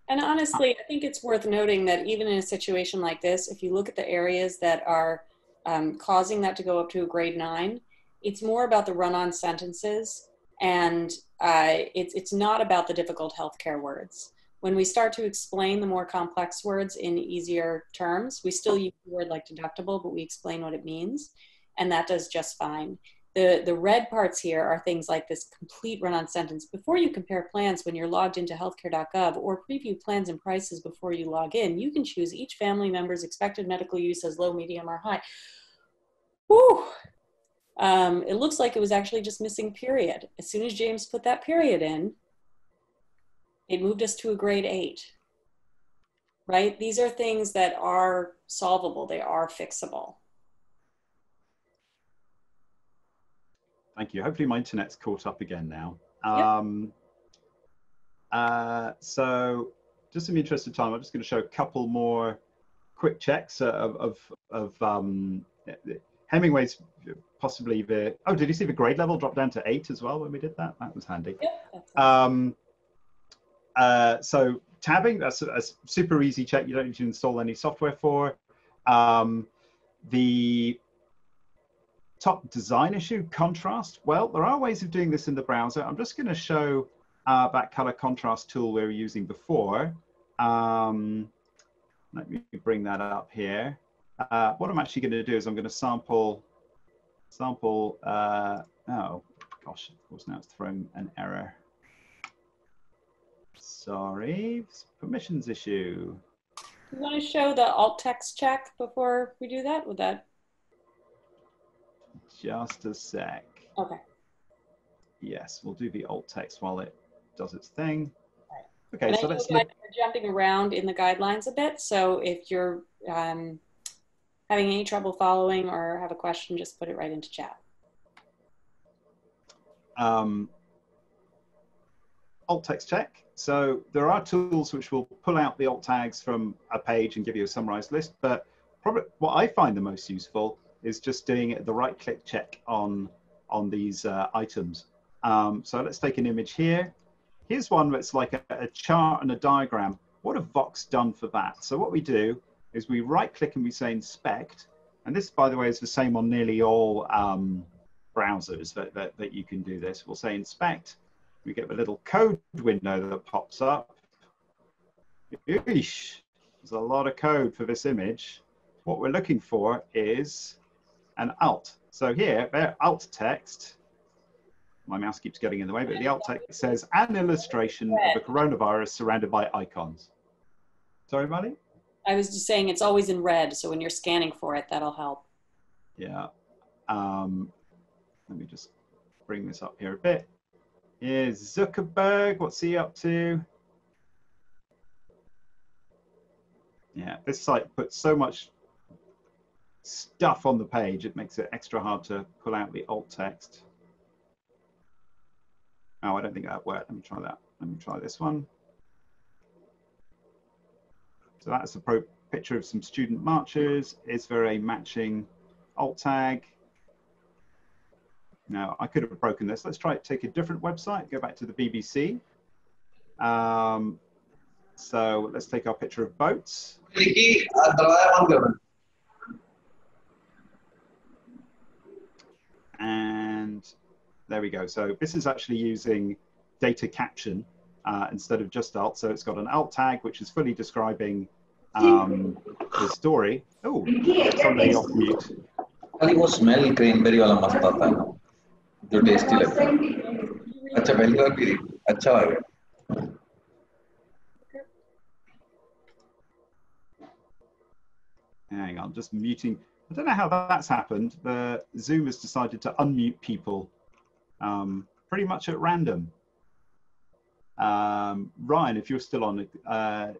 And honestly, I think it's worth noting that even in a situation like this, if you look at the areas that are causing that to go up to a grade 9, it's more about the run-on sentences, and it's not about the difficult healthcare words. When we start to explain the more complex words in easier terms, we still use a word like deductible, but we explain what it means, and that does just fine. The red parts here are things like this complete run-on sentence. Before you compare plans when you're logged into healthcare.gov or preview plans and prices before you log in, you can choose each family member's expected medical use as low, medium, or high. Whew. It looks like it was actually just missing period. As soon as James put that period in, it moved us to a grade 8, right? These are things that are solvable. They are fixable.
Thank you. Hopefully my internet's caught up again now.
Yep.
So just in the interest of time, I'm just going to show a couple more quick checks of Hemingway's possibly the, oh, did you see the grade level drop down to 8 as well when we did that? That was handy.
Yep,
so tabbing, that's a super easy check. You don't need to install any software for. The top design issue, contrast. Well, there are ways of doing this in the browser. I'm just going to show that color contrast tool we were using before. Let me bring that up here. What I'm actually going to do is I'm going to sample, oh gosh, of course now it's thrown an error. Sorry, permissions issue.
You want to show the alt text check before we do that? Would that?
Just a sec.
Okay.
Yes, we'll do the alt text while it does its thing.
Right.
Okay,
and
so let's
look. We're jumping around in the guidelines a bit, so if you're having any trouble following or have a question, just put it right into chat.
Alt text check. So there are tools which will pull out the alt tags from a page and give you a summarized list, but probably what I find the most useful is just doing the right click check on these items. So let's take an image here. Here's one that's like a chart and a diagram. What have Vox done for that? So what we do is we right click and we say inspect. And this, by the way, is the same on nearly all browsers that you can do this. We'll say inspect. We get the little code window that pops up. Eesh, there's a lot of code for this image. What we're looking for is an alt. So here, alt text, my mouse keeps getting in the way, but the alt text says an illustration of the coronavirus surrounded by icons. Sorry, Marli?
I was just saying it's always in red, so when you're scanning for it, that'll help.
Yeah. Let me just bring this up here a bit. Here's Zuckerberg. What's he up to? Yeah, this site puts so much stuff on the page, it makes it extra hard to pull out the alt text. Oh, I don't think that worked. Let me try that. Let me try this one. So that's a picture of some student marchers. Is there a matching alt tag? Now, I could have broken this. Let's try it, take a different website, go back to the BBC. So let's take our picture of boats. And there we go. So this is actually using data caption instead of just alt. So it's got an alt tag, which is fully describing the story. Oh, somebody off mute.
वो smell cranberry वाला मस्त आता है ना जो tasty लगता है अच्छा पहली बार पी अच्छा लगा
Hang on, just muting. I don't know how that's happened. The Zoom has decided to unmute people pretty much at random. Ryan, if you're still on, I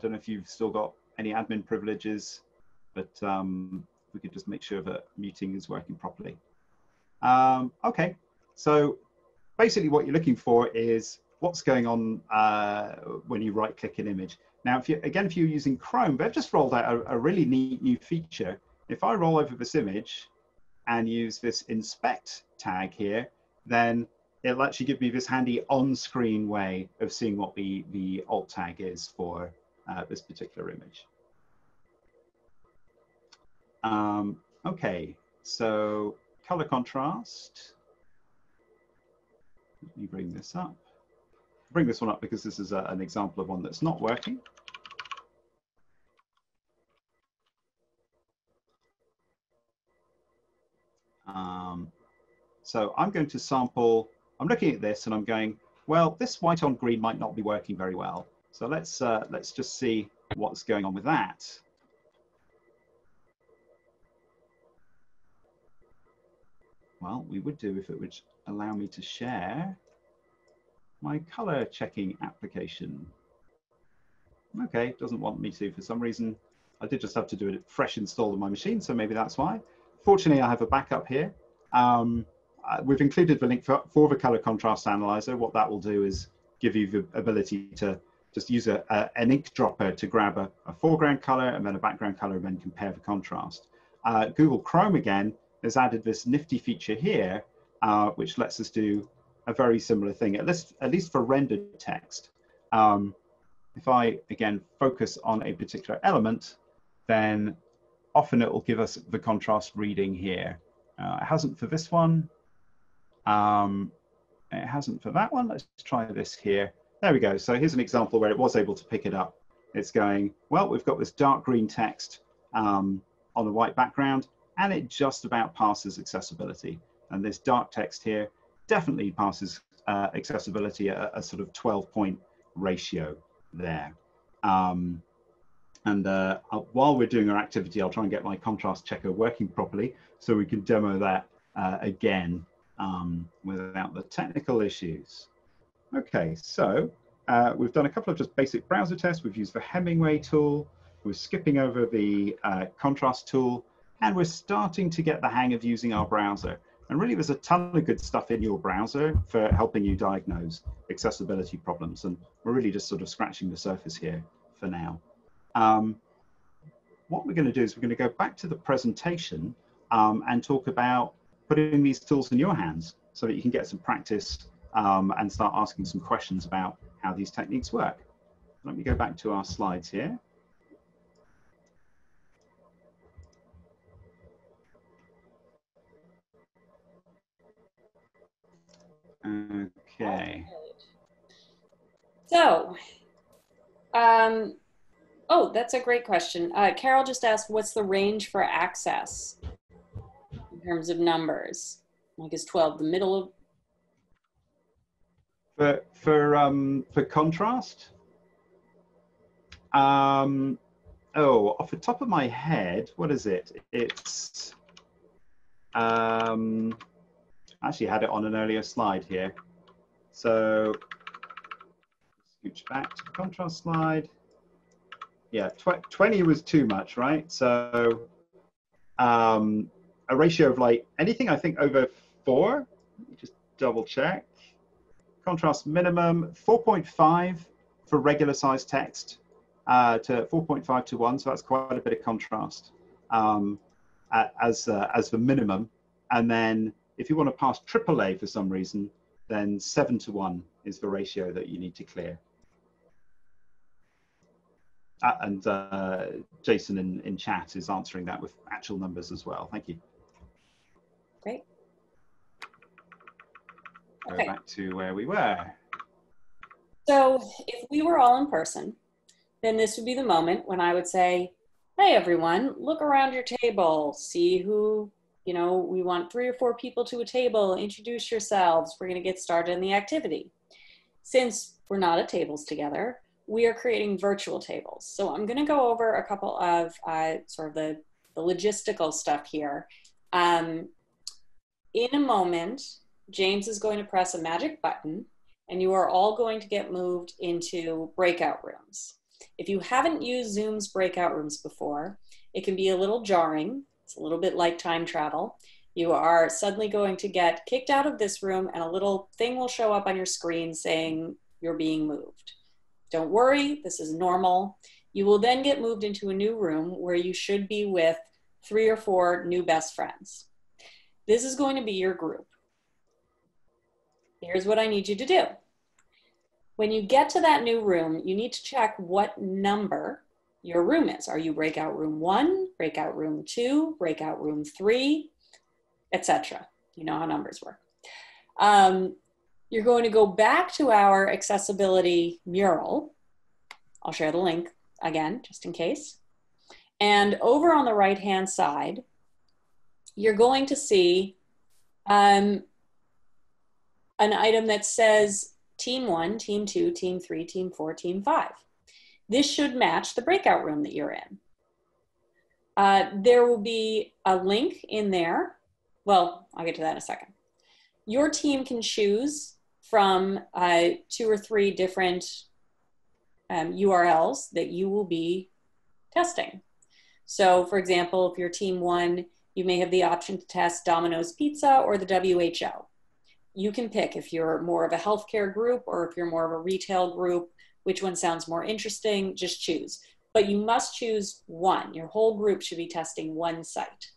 don't know if you've still got any admin privileges, but we could just make sure that muting is working properly. Okay, so basically what you're looking for is what's going on when you right-click an image. Now, if you're using Chrome, they've just rolled out a really neat new feature. If I roll over this image and use this inspect tag here, then it'll actually give me this handy on-screen way of seeing what the alt tag is for this particular image. Okay, so color contrast. Let me bring this up. Bring this one up because this is an example of one that's not working. So I'm going to sample, I'm looking at this and I'm going, well, this white on green might not be working very well. So let's just see what's going on with that. Well, we would do if it would allow me to share my color checking application. Okay, it doesn't want me to for some reason. I did just have to do it fresh installed on my machine, so maybe that's why. Fortunately, I have a backup here. We've included the link for the color contrast analyzer. What that will do is give you the ability to just use an ink dropper to grab a foreground color and then a background color and then compare the contrast. Google Chrome again has added this nifty feature here, which lets us do a very similar thing, at least for rendered text. If I, again, focus on a particular element, then often it will give us the contrast reading here. It hasn't for this one. It hasn't for that one. Let's try this here. There we go. So here's an example where it was able to pick it up. It's going, well, we've got this dark green text on a white background, and it just about passes accessibility. And this dark text here definitely passes accessibility at a sort of 12-point ratio there. While we're doing our activity, I'll try and get my contrast checker working properly so we can demo that again without the technical issues. Okay, so we've done a couple of just basic browser tests. We've used the Hemingway tool. We're skipping over the contrast tool, and we're starting to get the hang of using our browser. And really, there's a ton of good stuff in your browser for helping you diagnose accessibility problems. And we're really just sort of scratching the surface here for now. What we're going to do is we're going to go back to the presentation and talk about putting these tools in your hands so that you can get some practice and start asking some questions about how these techniques work. Let me go back to our slides here. Okay.
So, oh, that's a great question. Carol just asked, what's the range for access in terms of numbers? Like, is 12 the middle of?
For contrast? Oh, off the top of my head, what is it? It's I actually had it on an earlier slide here. So scooch back to the contrast slide. Yeah, 20 was too much, right? So a ratio of like anything I think over 4. Let me just double check. Contrast minimum 4.5 for regular size text to 4.5 to 1. So that's quite a bit of contrast as the minimum. And then If you want to pass AAA for some reason, then 7-to-1 is the ratio that you need to clear. And Jason in chat is answering that with actual numbers as well. Thank you.
Great.
Go
Okay.
back to where we were.
So if we were all in person, then this would be the moment when I would say, hey, everyone, look around your table, see who, you know, we want 3 or 4 people to a table, introduce yourselves, we're going to get started in the activity. Since we're not at tables together, we are creating virtual tables. So I'm going to go over a couple of sort of the logistical stuff here. In a moment, James is going to press a magic button, and you are all going to get moved into breakout rooms. If you haven't used Zoom's breakout rooms before, it can be a little jarring. It's a little bit like time travel. You are suddenly going to get kicked out of this room, and a little thing will show up on your screen saying you're being moved. Don't worry, this is normal. You will then get moved into a new room where you should be with 3 or 4 new best friends. This is going to be your group. Here's what I need you to do. When you get to that new room, you need to check what number your room is. Are you breakout room 1, breakout room 2, breakout room 3, etc. You know how numbers work. You're going to go back to our accessibility mural. I'll share the link again, just in case. And over on the right-hand side, you're going to see an item that says Team 1, Team 2, Team 3, Team 4, Team 5. This should match the breakout room that you're in. There will be a link in there. Well, I'll get to that in a second. Your team can choose from 2 or 3 different URLs that you will be testing. So for example, if you're Team 1, you may have the option to test Domino's Pizza or the WHO. You can pick if you're more of a healthcare group or if you're more of a retail group, which one sounds more interesting, just choose. But you must choose one. Your whole group should be testing one site.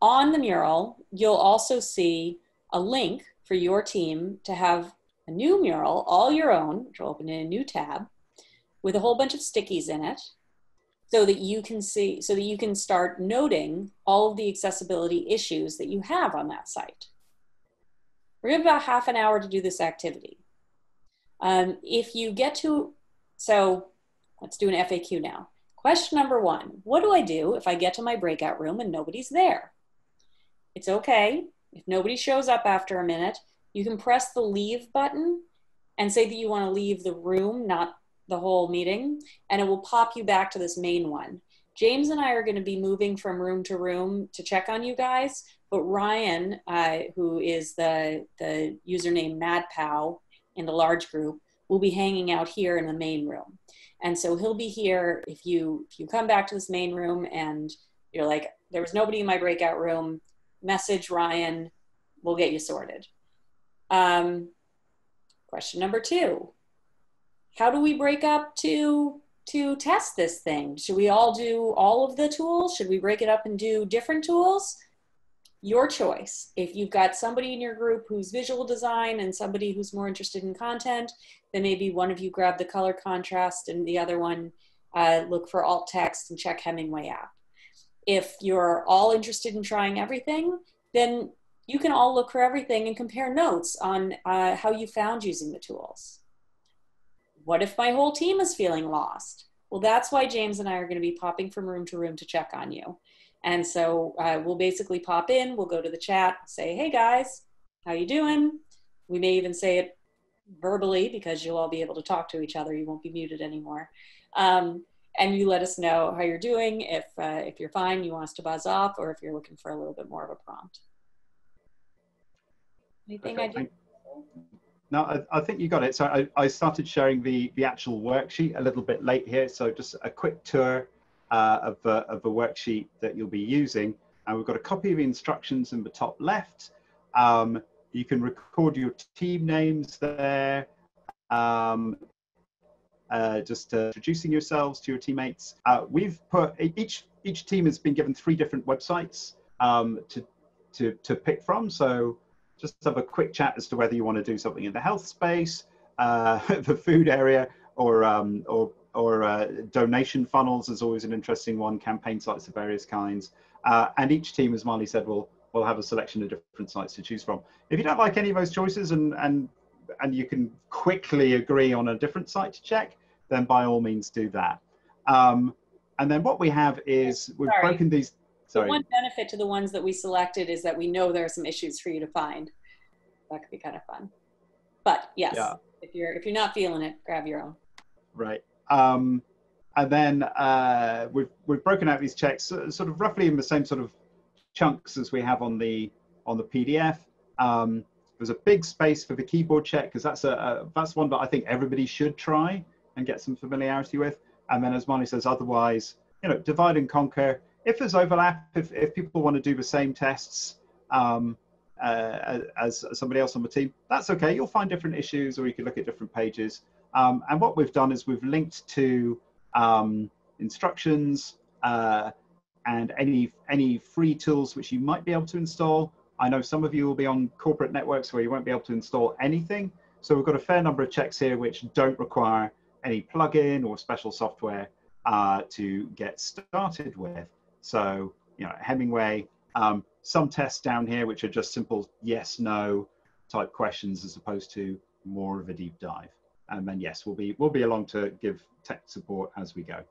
On the mural, you'll also see a link for your team to have a new mural, all your own, which will open in a new tab, with a whole bunch of stickies in it, so that you can see, so that you can start noting all of the accessibility issues that you have on that site. We're going to have about half an hour to do this activity. If you get to, so let's do an FAQ now. Question number 1, what do I do if I get to my breakout room and nobody's there? It's okay. If nobody shows up after a minute, you can press the leave button and say that you want to leave the room, not the whole meeting, and it will pop you back to this main one. James and I are going to be moving from room to room to check on you guys, but Ryan, who is the username Mad Pow in the large group, will be hanging out here in the main room. And so he'll be here if you come back to this main room and you're like, there was nobody in my breakout room, message Ryan, we'll get you sorted. Question number 2. How do we break up to test this thing? Should we all do all of the tools? Should we break it up and do different tools? Your choice. If you've got somebody in your group who's visual design and somebody who's more interested in content, then maybe one of you grab the color contrast and the other one look for alt text and check Hemingway app. If you're all interested in trying everything, then you can all look for everything and compare notes on how you found using the tools. What if my whole team is feeling lost? Well, that's why James and I are going to be popping from room to room to check on you. And so we'll basically pop in, we'll go to the chat, say, hey guys, how you doing? We may even say it verbally because you'll all be able to talk to each other. You won't be muted anymore. And you let us know how you're doing. If you're fine, you want us to buzz off, or if you're looking for a little bit more of a prompt. Anything I do?
No, I think you got it. So I started sharing the actual worksheet a little bit late here. So just a quick tour of the worksheet that you'll be using. And we've got a copy of the instructions in the top left. You can record your team names there. Just introducing yourselves to your teammates. We've put, each team has been given 3 different websites. to pick from. So just have a quick chat as to whether you want to do something in the health space, the food area, or donation funnels is always an interesting one, campaign sites of various kinds. And each team, as Marli said, will have a selection of different sites to choose from. If you don't like any of those choices and you can quickly agree on a different site to check, then by all means do that. And then what we have is we've broken these.
The one benefit to the ones that we selected is that we know there are some issues for you to find. That could be kind of fun. But yes, yeah. if you're not feeling it, grab your own.
Right. And then we've broken out these checks sort of roughly in the same sort of chunks as we have on the PDF. There's a big space for the keyboard check because that's one that I think everybody should try and get some familiarity with. And then, as Marli says, otherwise, divide and conquer. If there's overlap, if people want to do the same tests as somebody else on the team, that's okay. You'll find different issues, or you can look at different pages. And what we've done is we've linked to instructions and any free tools which you might be able to install. I know some of you will be on corporate networks where you won't be able to install anything. So we've got a fair number of checks here which don't require any plugin or special software to get started with. So, Hemingway, some tests down here which are just simple yes, no type questions as opposed to more of a deep dive. And then yes, we'll be along to give tech support as we go.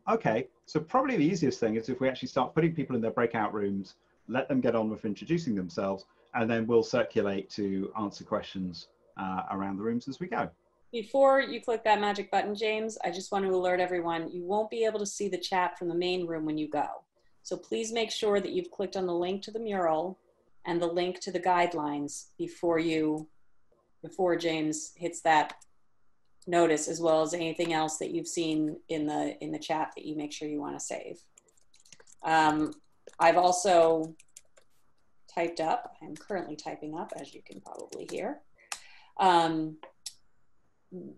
Okay, so probably the easiest thing is if we actually start putting people in their breakout rooms, let them get on with introducing themselves, and then we'll circulate to answer questions around the rooms as we go.
Before you click that magic button, James, I just want to alert everyone, you won't be able to see the chat from the main room when you go. So please make sure that you've clicked on the link to the mural and the link to the guidelines before James hits that notice, as well as anything else that you've seen in the chat that you make sure you want to save. I've also typed up, I'm currently typing up, as you can probably hear,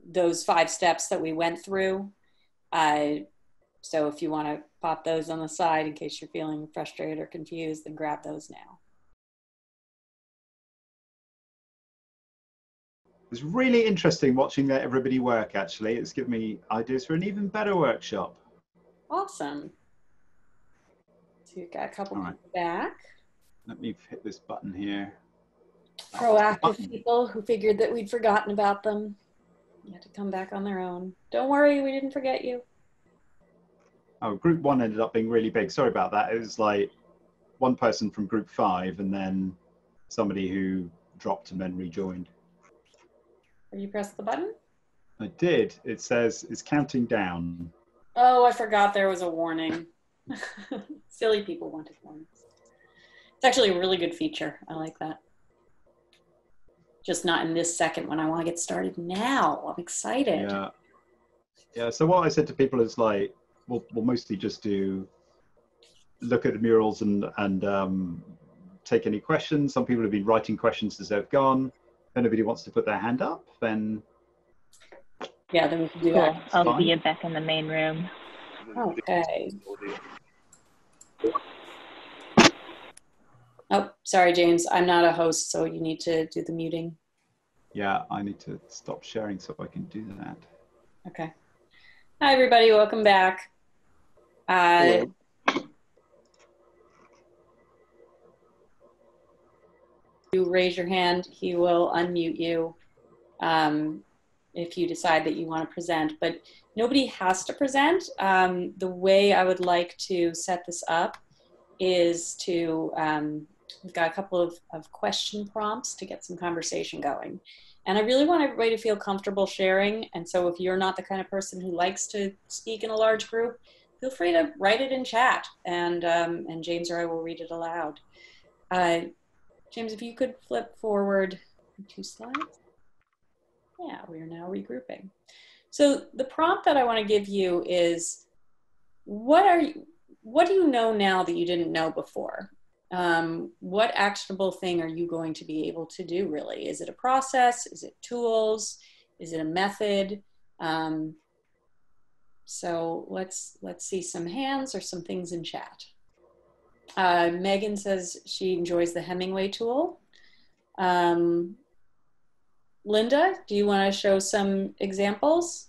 those 5 steps that we went through. So if you want to pop those on the side in case you're feeling frustrated or confused, then grab those now.
It's really interesting watching everybody work, actually. It's given me ideas for an even better workshop.
Awesome. So you've got a couple people back.
Let me hit this button here.
Proactive people who figured that we'd forgotten about them. You had to come back on their own. Don't worry, we didn't forget you.
Oh, group 1 ended up being really big. Sorry about that. It was like one person from group 5 and then somebody who dropped and then rejoined.
Have you pressed the button?
I did. It says it's counting down.
Oh, I forgot there was a warning. Silly people wanted warnings. It's actually a really good feature. I like that. Just not in this second when I want to get started now. I'm excited.
Yeah. So what I said to people is like, we'll mostly just look at the murals and take any questions. Some people have been writing questions as they've gone. If anybody wants to put their hand up, then
yeah, then we can do that.
I'll see you back in the main room.
Okay. Oh, sorry, James. I'm not a host, so you need to do the muting.
Yeah, I need to stop sharing so I can do that.
Okay. Hi, everybody. Welcome back. You raise your hand, he will unmute you if you decide that you want to present, but nobody has to present. The way I would like to set this up is to, we've got a couple of question prompts to get some conversation going. And I really want everybody to feel comfortable sharing. And so if you're not the kind of person who likes to speak in a large group, feel free to write it in chat and James or I will read it aloud. James, if you could flip forward 2 slides. Yeah, we are now regrouping. So the prompt that I want to give you is, what do you know now that you didn't know before? What actionable thing are you going to be able to do, really? Is it a process? Is it tools? Is it a method? So let's see some hands or some things in chat. Megan says she enjoys the Hemingway tool. Linda, do you want to show some examples?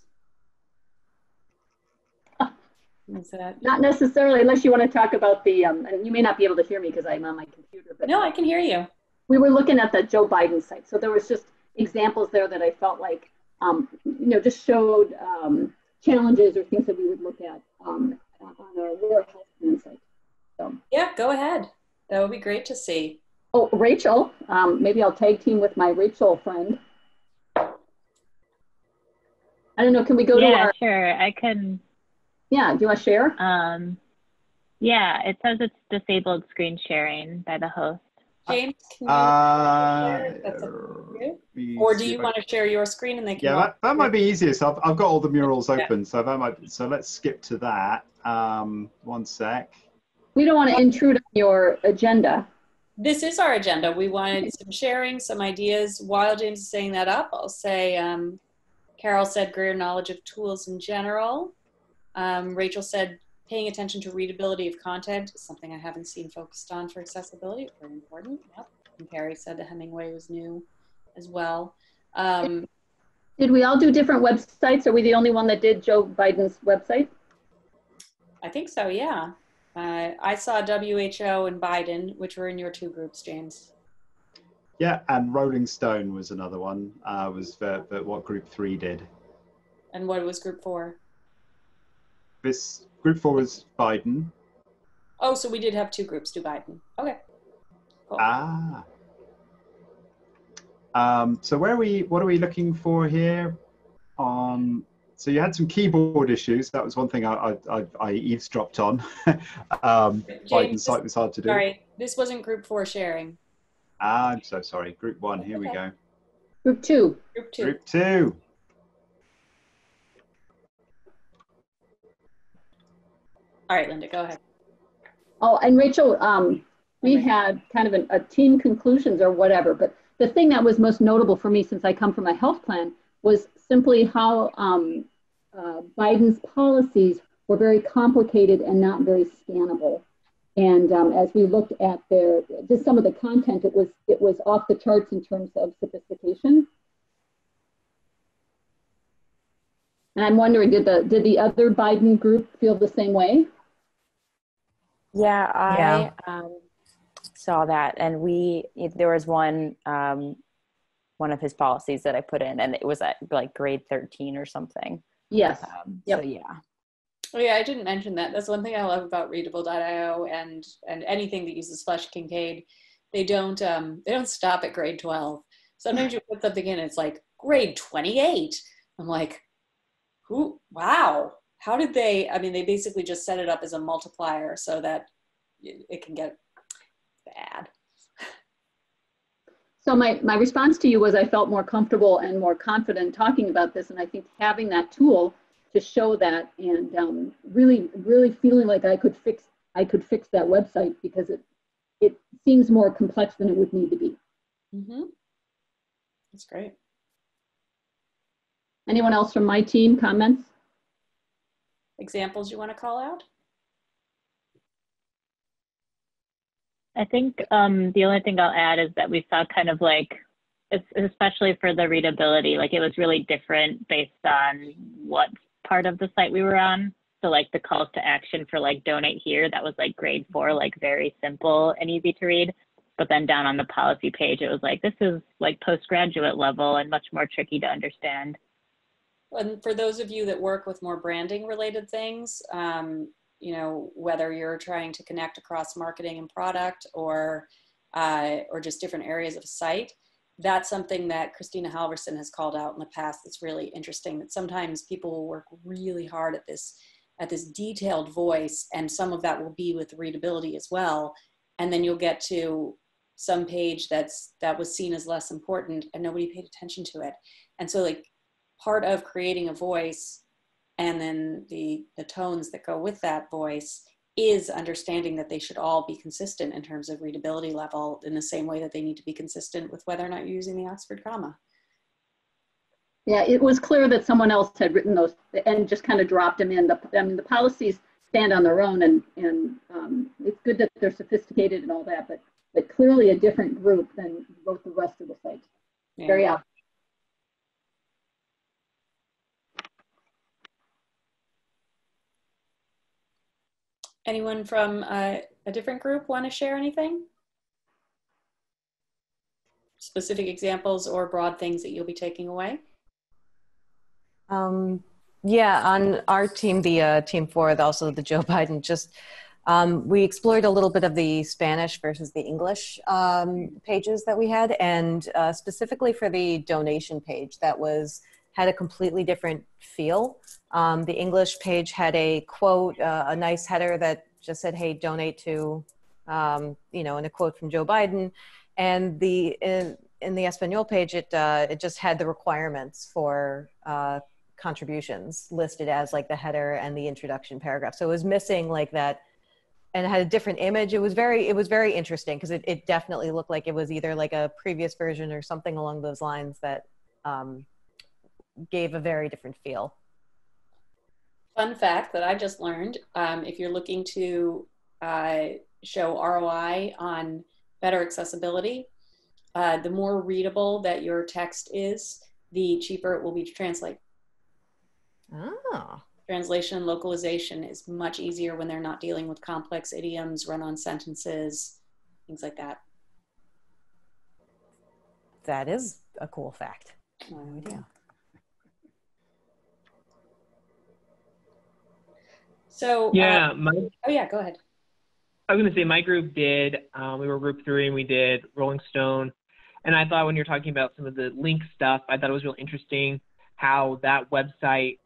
Not necessarily, unless you want to talk about the, and you may not be able to hear me because I'm on my computer. But
no, I can hear you.
We were looking at the Joe Biden site. So there was just examples there that I felt like, just showed challenges or things that we would look at on a rural health plan site. So.
Yeah, go ahead. That would be great to see.
Oh, Rachel, maybe I'll tag team with my Rachel friend. I don't know, can we go to our...
Yeah, sure, I can.
Yeah, do you want to share?
Yeah, it says it's disabled screen sharing by the host.
James, can you share? That's up to you. Or do you want to share your screen and they can...
Yeah, that might be easiest. I've got all the murals open, so that might. So let's skip to that. 1 sec.
We don't want to intrude on your agenda.
This is our agenda. We wanted some sharing, some ideas. While James is saying that up, I'll say, Carol said greater knowledge of tools in general. Rachel said paying attention to readability of content is something I haven't seen focused on for accessibility. Very important. Yep. And Carrie said the Hemingway was new as well.
Did we all do different websites? Are we the only one that did Joe Biden's website?
I think so, yeah. I saw WHO and Biden, which were in your 2 groups, James.
Yeah, and Rolling Stone was another one, was what group 3 did.
And what was group 4?
This group 4 was Biden.
Oh, so we did have 2 groups do Biden. Okay. Cool.
So what are we looking for here? So you had some keyboard issues. That was one thing I eavesdropped on. Biden's site was hard to do.
Sorry, this wasn't group 4 sharing.
I'm so sorry. Group 1, here we go.
Group 2.
Group 2.
Group 2.
All right, Linda, go ahead.
Oh, and Rachel, we had kind of a team conclusions or whatever, but the thing that was most notable for me since I come from a health plan was simply how Biden's policies were very complicated and not very scannable. And as we looked at just some of the content, it was off the charts in terms of sophistication. And I'm wondering, did the other Biden group feel the same way?
Yeah, I saw that, and there was one of his policies that I put in, and it was at like grade 13 or something.
Yes.
So yeah.
Oh yeah, I didn't mention that. That's one thing I love about Readable.io and anything that uses Flesch Kincaid. They don't stop at grade 12. Sometimes you put something in, it's like grade 28. I'm like, who? Wow. How did they? I mean, they basically just set it up as a multiplier so that it can get bad.
So my response to you was I felt more comfortable and more confident talking about this, and I think having that tool to show that and really feeling like I could fix that website because it seems more complex than it would need to be.
Mm-hmm. That's great.
Anyone else from my team comments?
Examples you want to call out?
I think the only thing I'll add is that we saw kind of like, especially for the readability, like it was really different based on what part of the site we were on. So like the calls to action for like donate here, that was like grade 4, like very simple and easy to read. But then down on the policy page, it was like, this is like postgraduate level and much more tricky to understand.
And for those of you that work with more branding related things, you know, whether you're trying to connect across marketing and product or just different areas of a site, that's something that Christina Halverson has called out in the past. That's really interesting, that sometimes people will work really hard at this detailed voice, and some of that will be with readability as well. And then you'll get to some page that was seen as less important and nobody paid attention to it. And so like part of creating a voice and then the tones that go with that voice is understanding that they should all be consistent in terms of readability level, in the same way that they need to be consistent with whether or not you're using the Oxford comma.
Yeah, it was clear that someone else had written those and just kind of dropped them in. The policies stand on their own, and it's good that they're sophisticated and all that, but clearly a different group than both the rest of the site. Yeah. Very out.
Anyone from a different group want to share anything? Specific examples or broad things that you'll be taking away?
Yeah, on our team, the team 4, also the Joe Biden, just we explored a little bit of the Spanish versus the English pages that we had, and specifically for the donation page, that had a completely different feel. The English page had a quote, a nice header that just said, "Hey, donate to," you know, and a quote from Joe Biden. And in the Espanol page, it just had the requirements for contributions listed as like the header and the introduction paragraph. So it was missing like that, and it had a different image. It was very interesting because it definitely looked like it was either like a previous version or something along those lines that gave a very different feel.
Fun fact that I just learned, if you're looking to show ROI on better accessibility, the more readable that your text is, the cheaper it will be to translate.
Oh.
Translation and localization is much easier when they're not dealing with complex idioms, run-on sentences, things like that.
That is a cool fact. No idea.
So
yeah,
oh yeah, go ahead.
I was going to say my group did. We were group 3 and we did Rolling Stone, and I thought when you're talking about some of the link stuff, I thought it was real interesting how that website.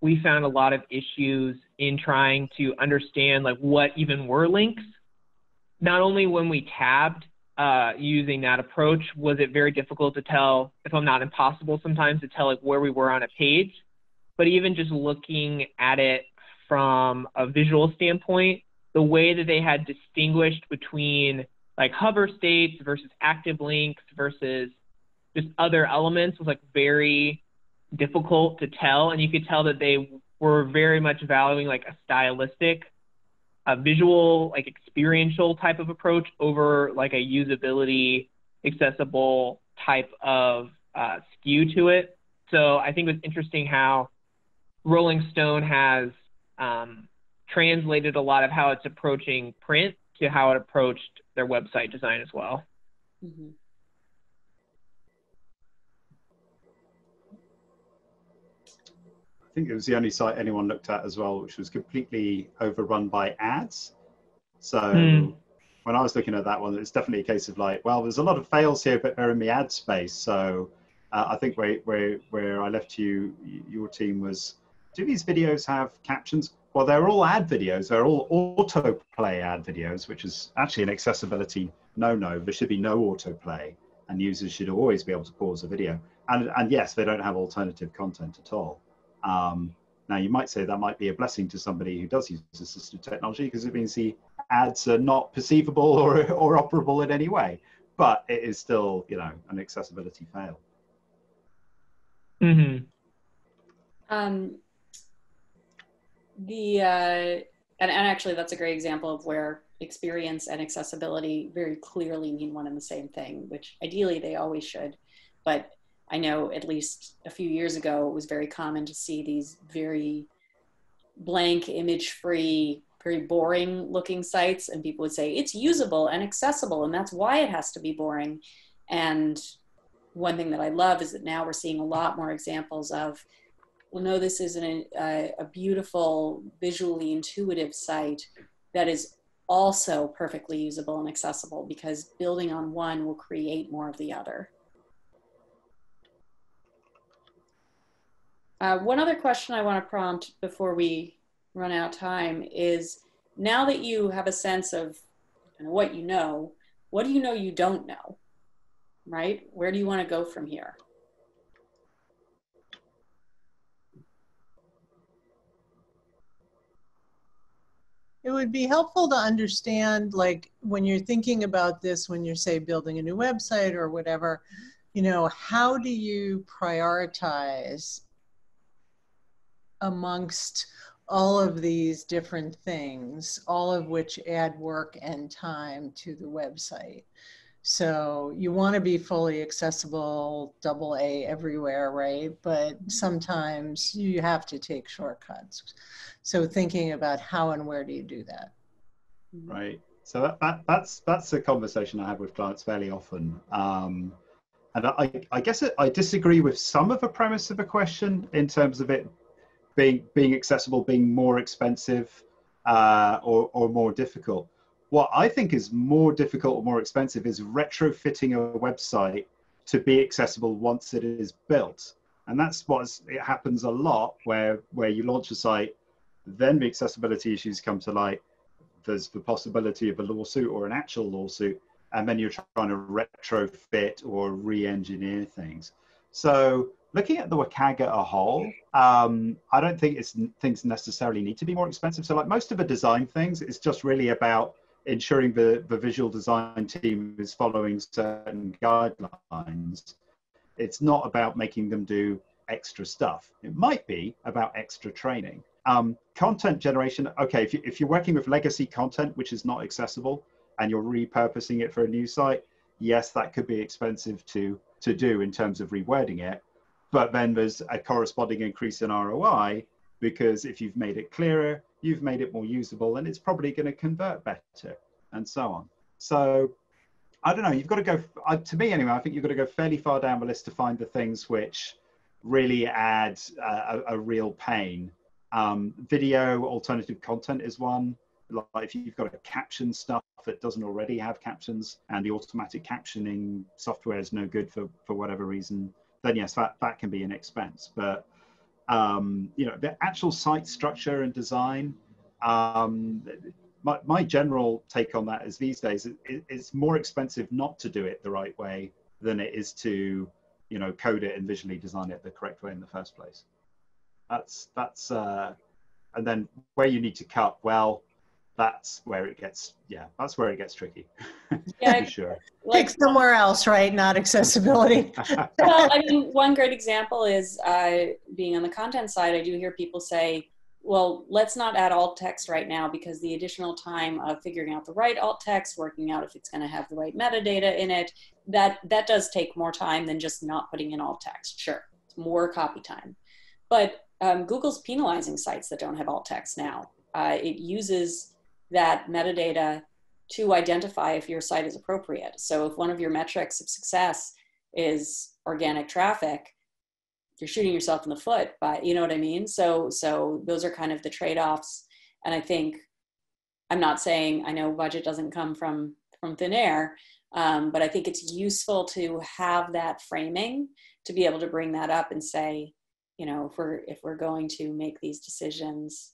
We found a lot of issues in trying to understand like what even were links. Not only when we tabbed using that approach was it very difficult to tell, if not impossible sometimes, to tell like where we were on a page, but even just looking at it from a visual standpoint, the way that they had distinguished between like hover states versus active links versus just other elements was like very difficult to tell. And you could tell that they were very much valuing like a stylistic, a visual, like experiential type of approach over like a usability, accessible type of skew to it. So I think it was interesting how Rolling Stone has translated a lot of how it's approaching print to how it approached their website design as well.
Mm-hmm.
I think it was the only site anyone looked at as well, which was completely overrun by ads. So when I was looking at that one, it's definitely a case of like, well, there's a lot of fails here, but they're in the ad space. So I think where I left your team was, do these videos have captions? Well, they're all ad videos. They're all autoplay ad videos, which is actually an accessibility no-no. There should be no autoplay, and users should always be able to pause a video. And yes, they don't have alternative content at all. Now, you might say that might be a blessing to somebody who does use assistive technology because it means the ads are not perceivable or operable in any way. But it is still, you know, an accessibility fail.
Mm-hmm.
And actually that's a great example of where experience and accessibility very clearly mean one and the same thing, which ideally they always should. But I know at least a few years ago, it was very common to see these very blank, image-free, very boring looking sites, and people would say it's usable and accessible, and that's why it has to be boring. And one thing that I love is that now we're seeing a lot more examples of, well, no, this is a beautiful, visually intuitive site that is also perfectly usable and accessible, because building on one will create more of the other. One other question I want to prompt before we run out of time is, now that you have a sense of what do you know you don't know, right? Where do you want to go from here?
It would be helpful to understand, like, when you're thinking about this, when you're, say, building a new website or whatever, you know, how do you prioritize amongst all of these different things, all of which add work and time to the website. So you want to be fully accessible, AA everywhere, right? But sometimes you have to take shortcuts. So thinking about how and where do you do that?
Right. So that's a conversation I have with clients fairly often. And I guess I disagree with some of the premise of the question in terms of it being accessible, being more expensive, or more difficult. What I think is more difficult or more expensive is retrofitting a website to be accessible once it is built. And that's it happens a lot where you launch a site, then the accessibility issues come to light. There's the possibility of a lawsuit or an actual lawsuit, and then you're trying to retrofit or re-engineer things. So looking at the WCAG as a whole, I don't think things necessarily need to be more expensive. So like most of the design things, it's just really about ensuring the visual design team is following certain guidelines. It's not about making them do extra stuff. It might be about extra training. Content generation, okay, if you're working with legacy content, which is not accessible, and you're repurposing it for a new site, yes, that could be expensive to do in terms of rewording it. But then there's a corresponding increase in ROI, because if you've made it clearer, you've made it more usable, and it's probably going to convert better, and so on. So I don't know, you've got to go, to me anyway, I think you've got to go fairly far down the list to find the things which really add a real pain. Video alternative content is one. Like if you've got to caption stuff that doesn't already have captions and the automatic captioning software is no good for whatever reason, then yes, that can be an expense. But you know, the actual site structure and design, my general take on that is these days it's more expensive not to do it the right way than it is to, you know, code it and visually design it the correct way in the first place. And then where you need to cut, well, that's where it gets tricky.
Yeah,
sure.
Pick somewhere else, right? Not accessibility.
Well, I mean, one great example is being on the content side. I do hear people say, well, let's not add alt text right now because the additional time of figuring out the right alt text, working out if it's going to have the right metadata in it, that does take more time than just not putting in alt text. Sure, it's more copy time. But Google's penalizing sites that don't have alt text now. It uses that metadata to identify if your site is appropriate. So if one of your metrics of success is organic traffic, you're shooting yourself in the foot, but you know what I mean? So those are kind of the trade-offs. And I think, I'm not saying, I know budget doesn't come from thin air, but I think it's useful to have that framing to be able to bring that up and say, you know, if we're going to make these decisions,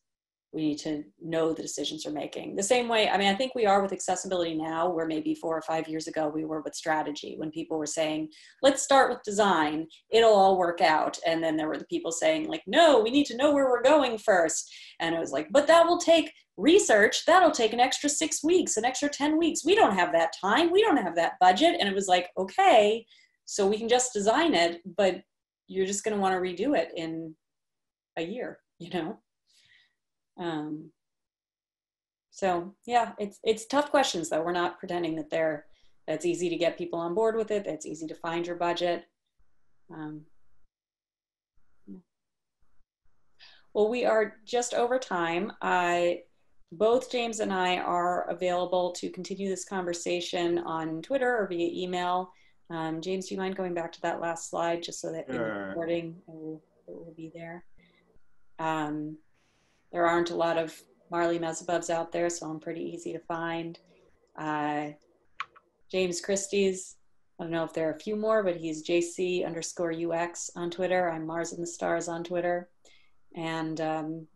we need to know the decisions we're making. The same way, I mean, I think we are with accessibility now, where maybe 4 or 5 years ago we were with strategy, when people were saying, let's start with design, it'll all work out. And then there were the people saying like, no, we need to know where we're going first. And it was like, but that will take research, that'll take an extra 6 weeks, an extra 10 weeks. We don't have that time, we don't have that budget. And it was like, okay, so we can just design it, but you're just gonna wanna redo it in a year, you know? So yeah, it's tough questions though. We're not pretending that that's easy to get people on board with it. That's easy to find your budget. Well, we are just over time. Both James and I are available to continue this conversation on Twitter or via email. James, do you mind going back to that last slide just so that in the recording it will be there? There aren't a lot of Marli Mesibovs out there, so I'm pretty easy to find. James Christie's, I don't know if there are a few more, but he's JC_UX on Twitter. I'm Mars and the Stars on Twitter. And the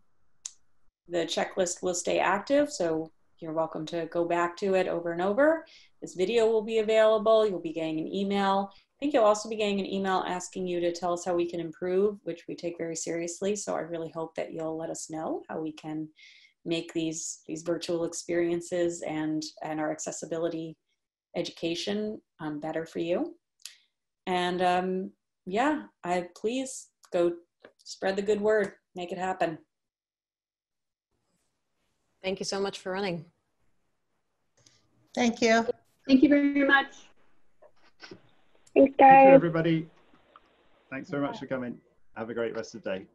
checklist will stay active, so you're welcome to go back to it over and over. This video will be available. You'll be getting an email. I think you'll also be getting an email asking you to tell us how we can improve, which we take very seriously. So I really hope that you'll let us know how we can make these virtual experiences and our accessibility education better for you. And yeah, please go spread the good word, make it happen.
Thank you so much for running.
Thank you.
Thank you very much.
Thanks,
Thank you,
guys.
everybody. Thanks very much for coming. Have a great rest of the day.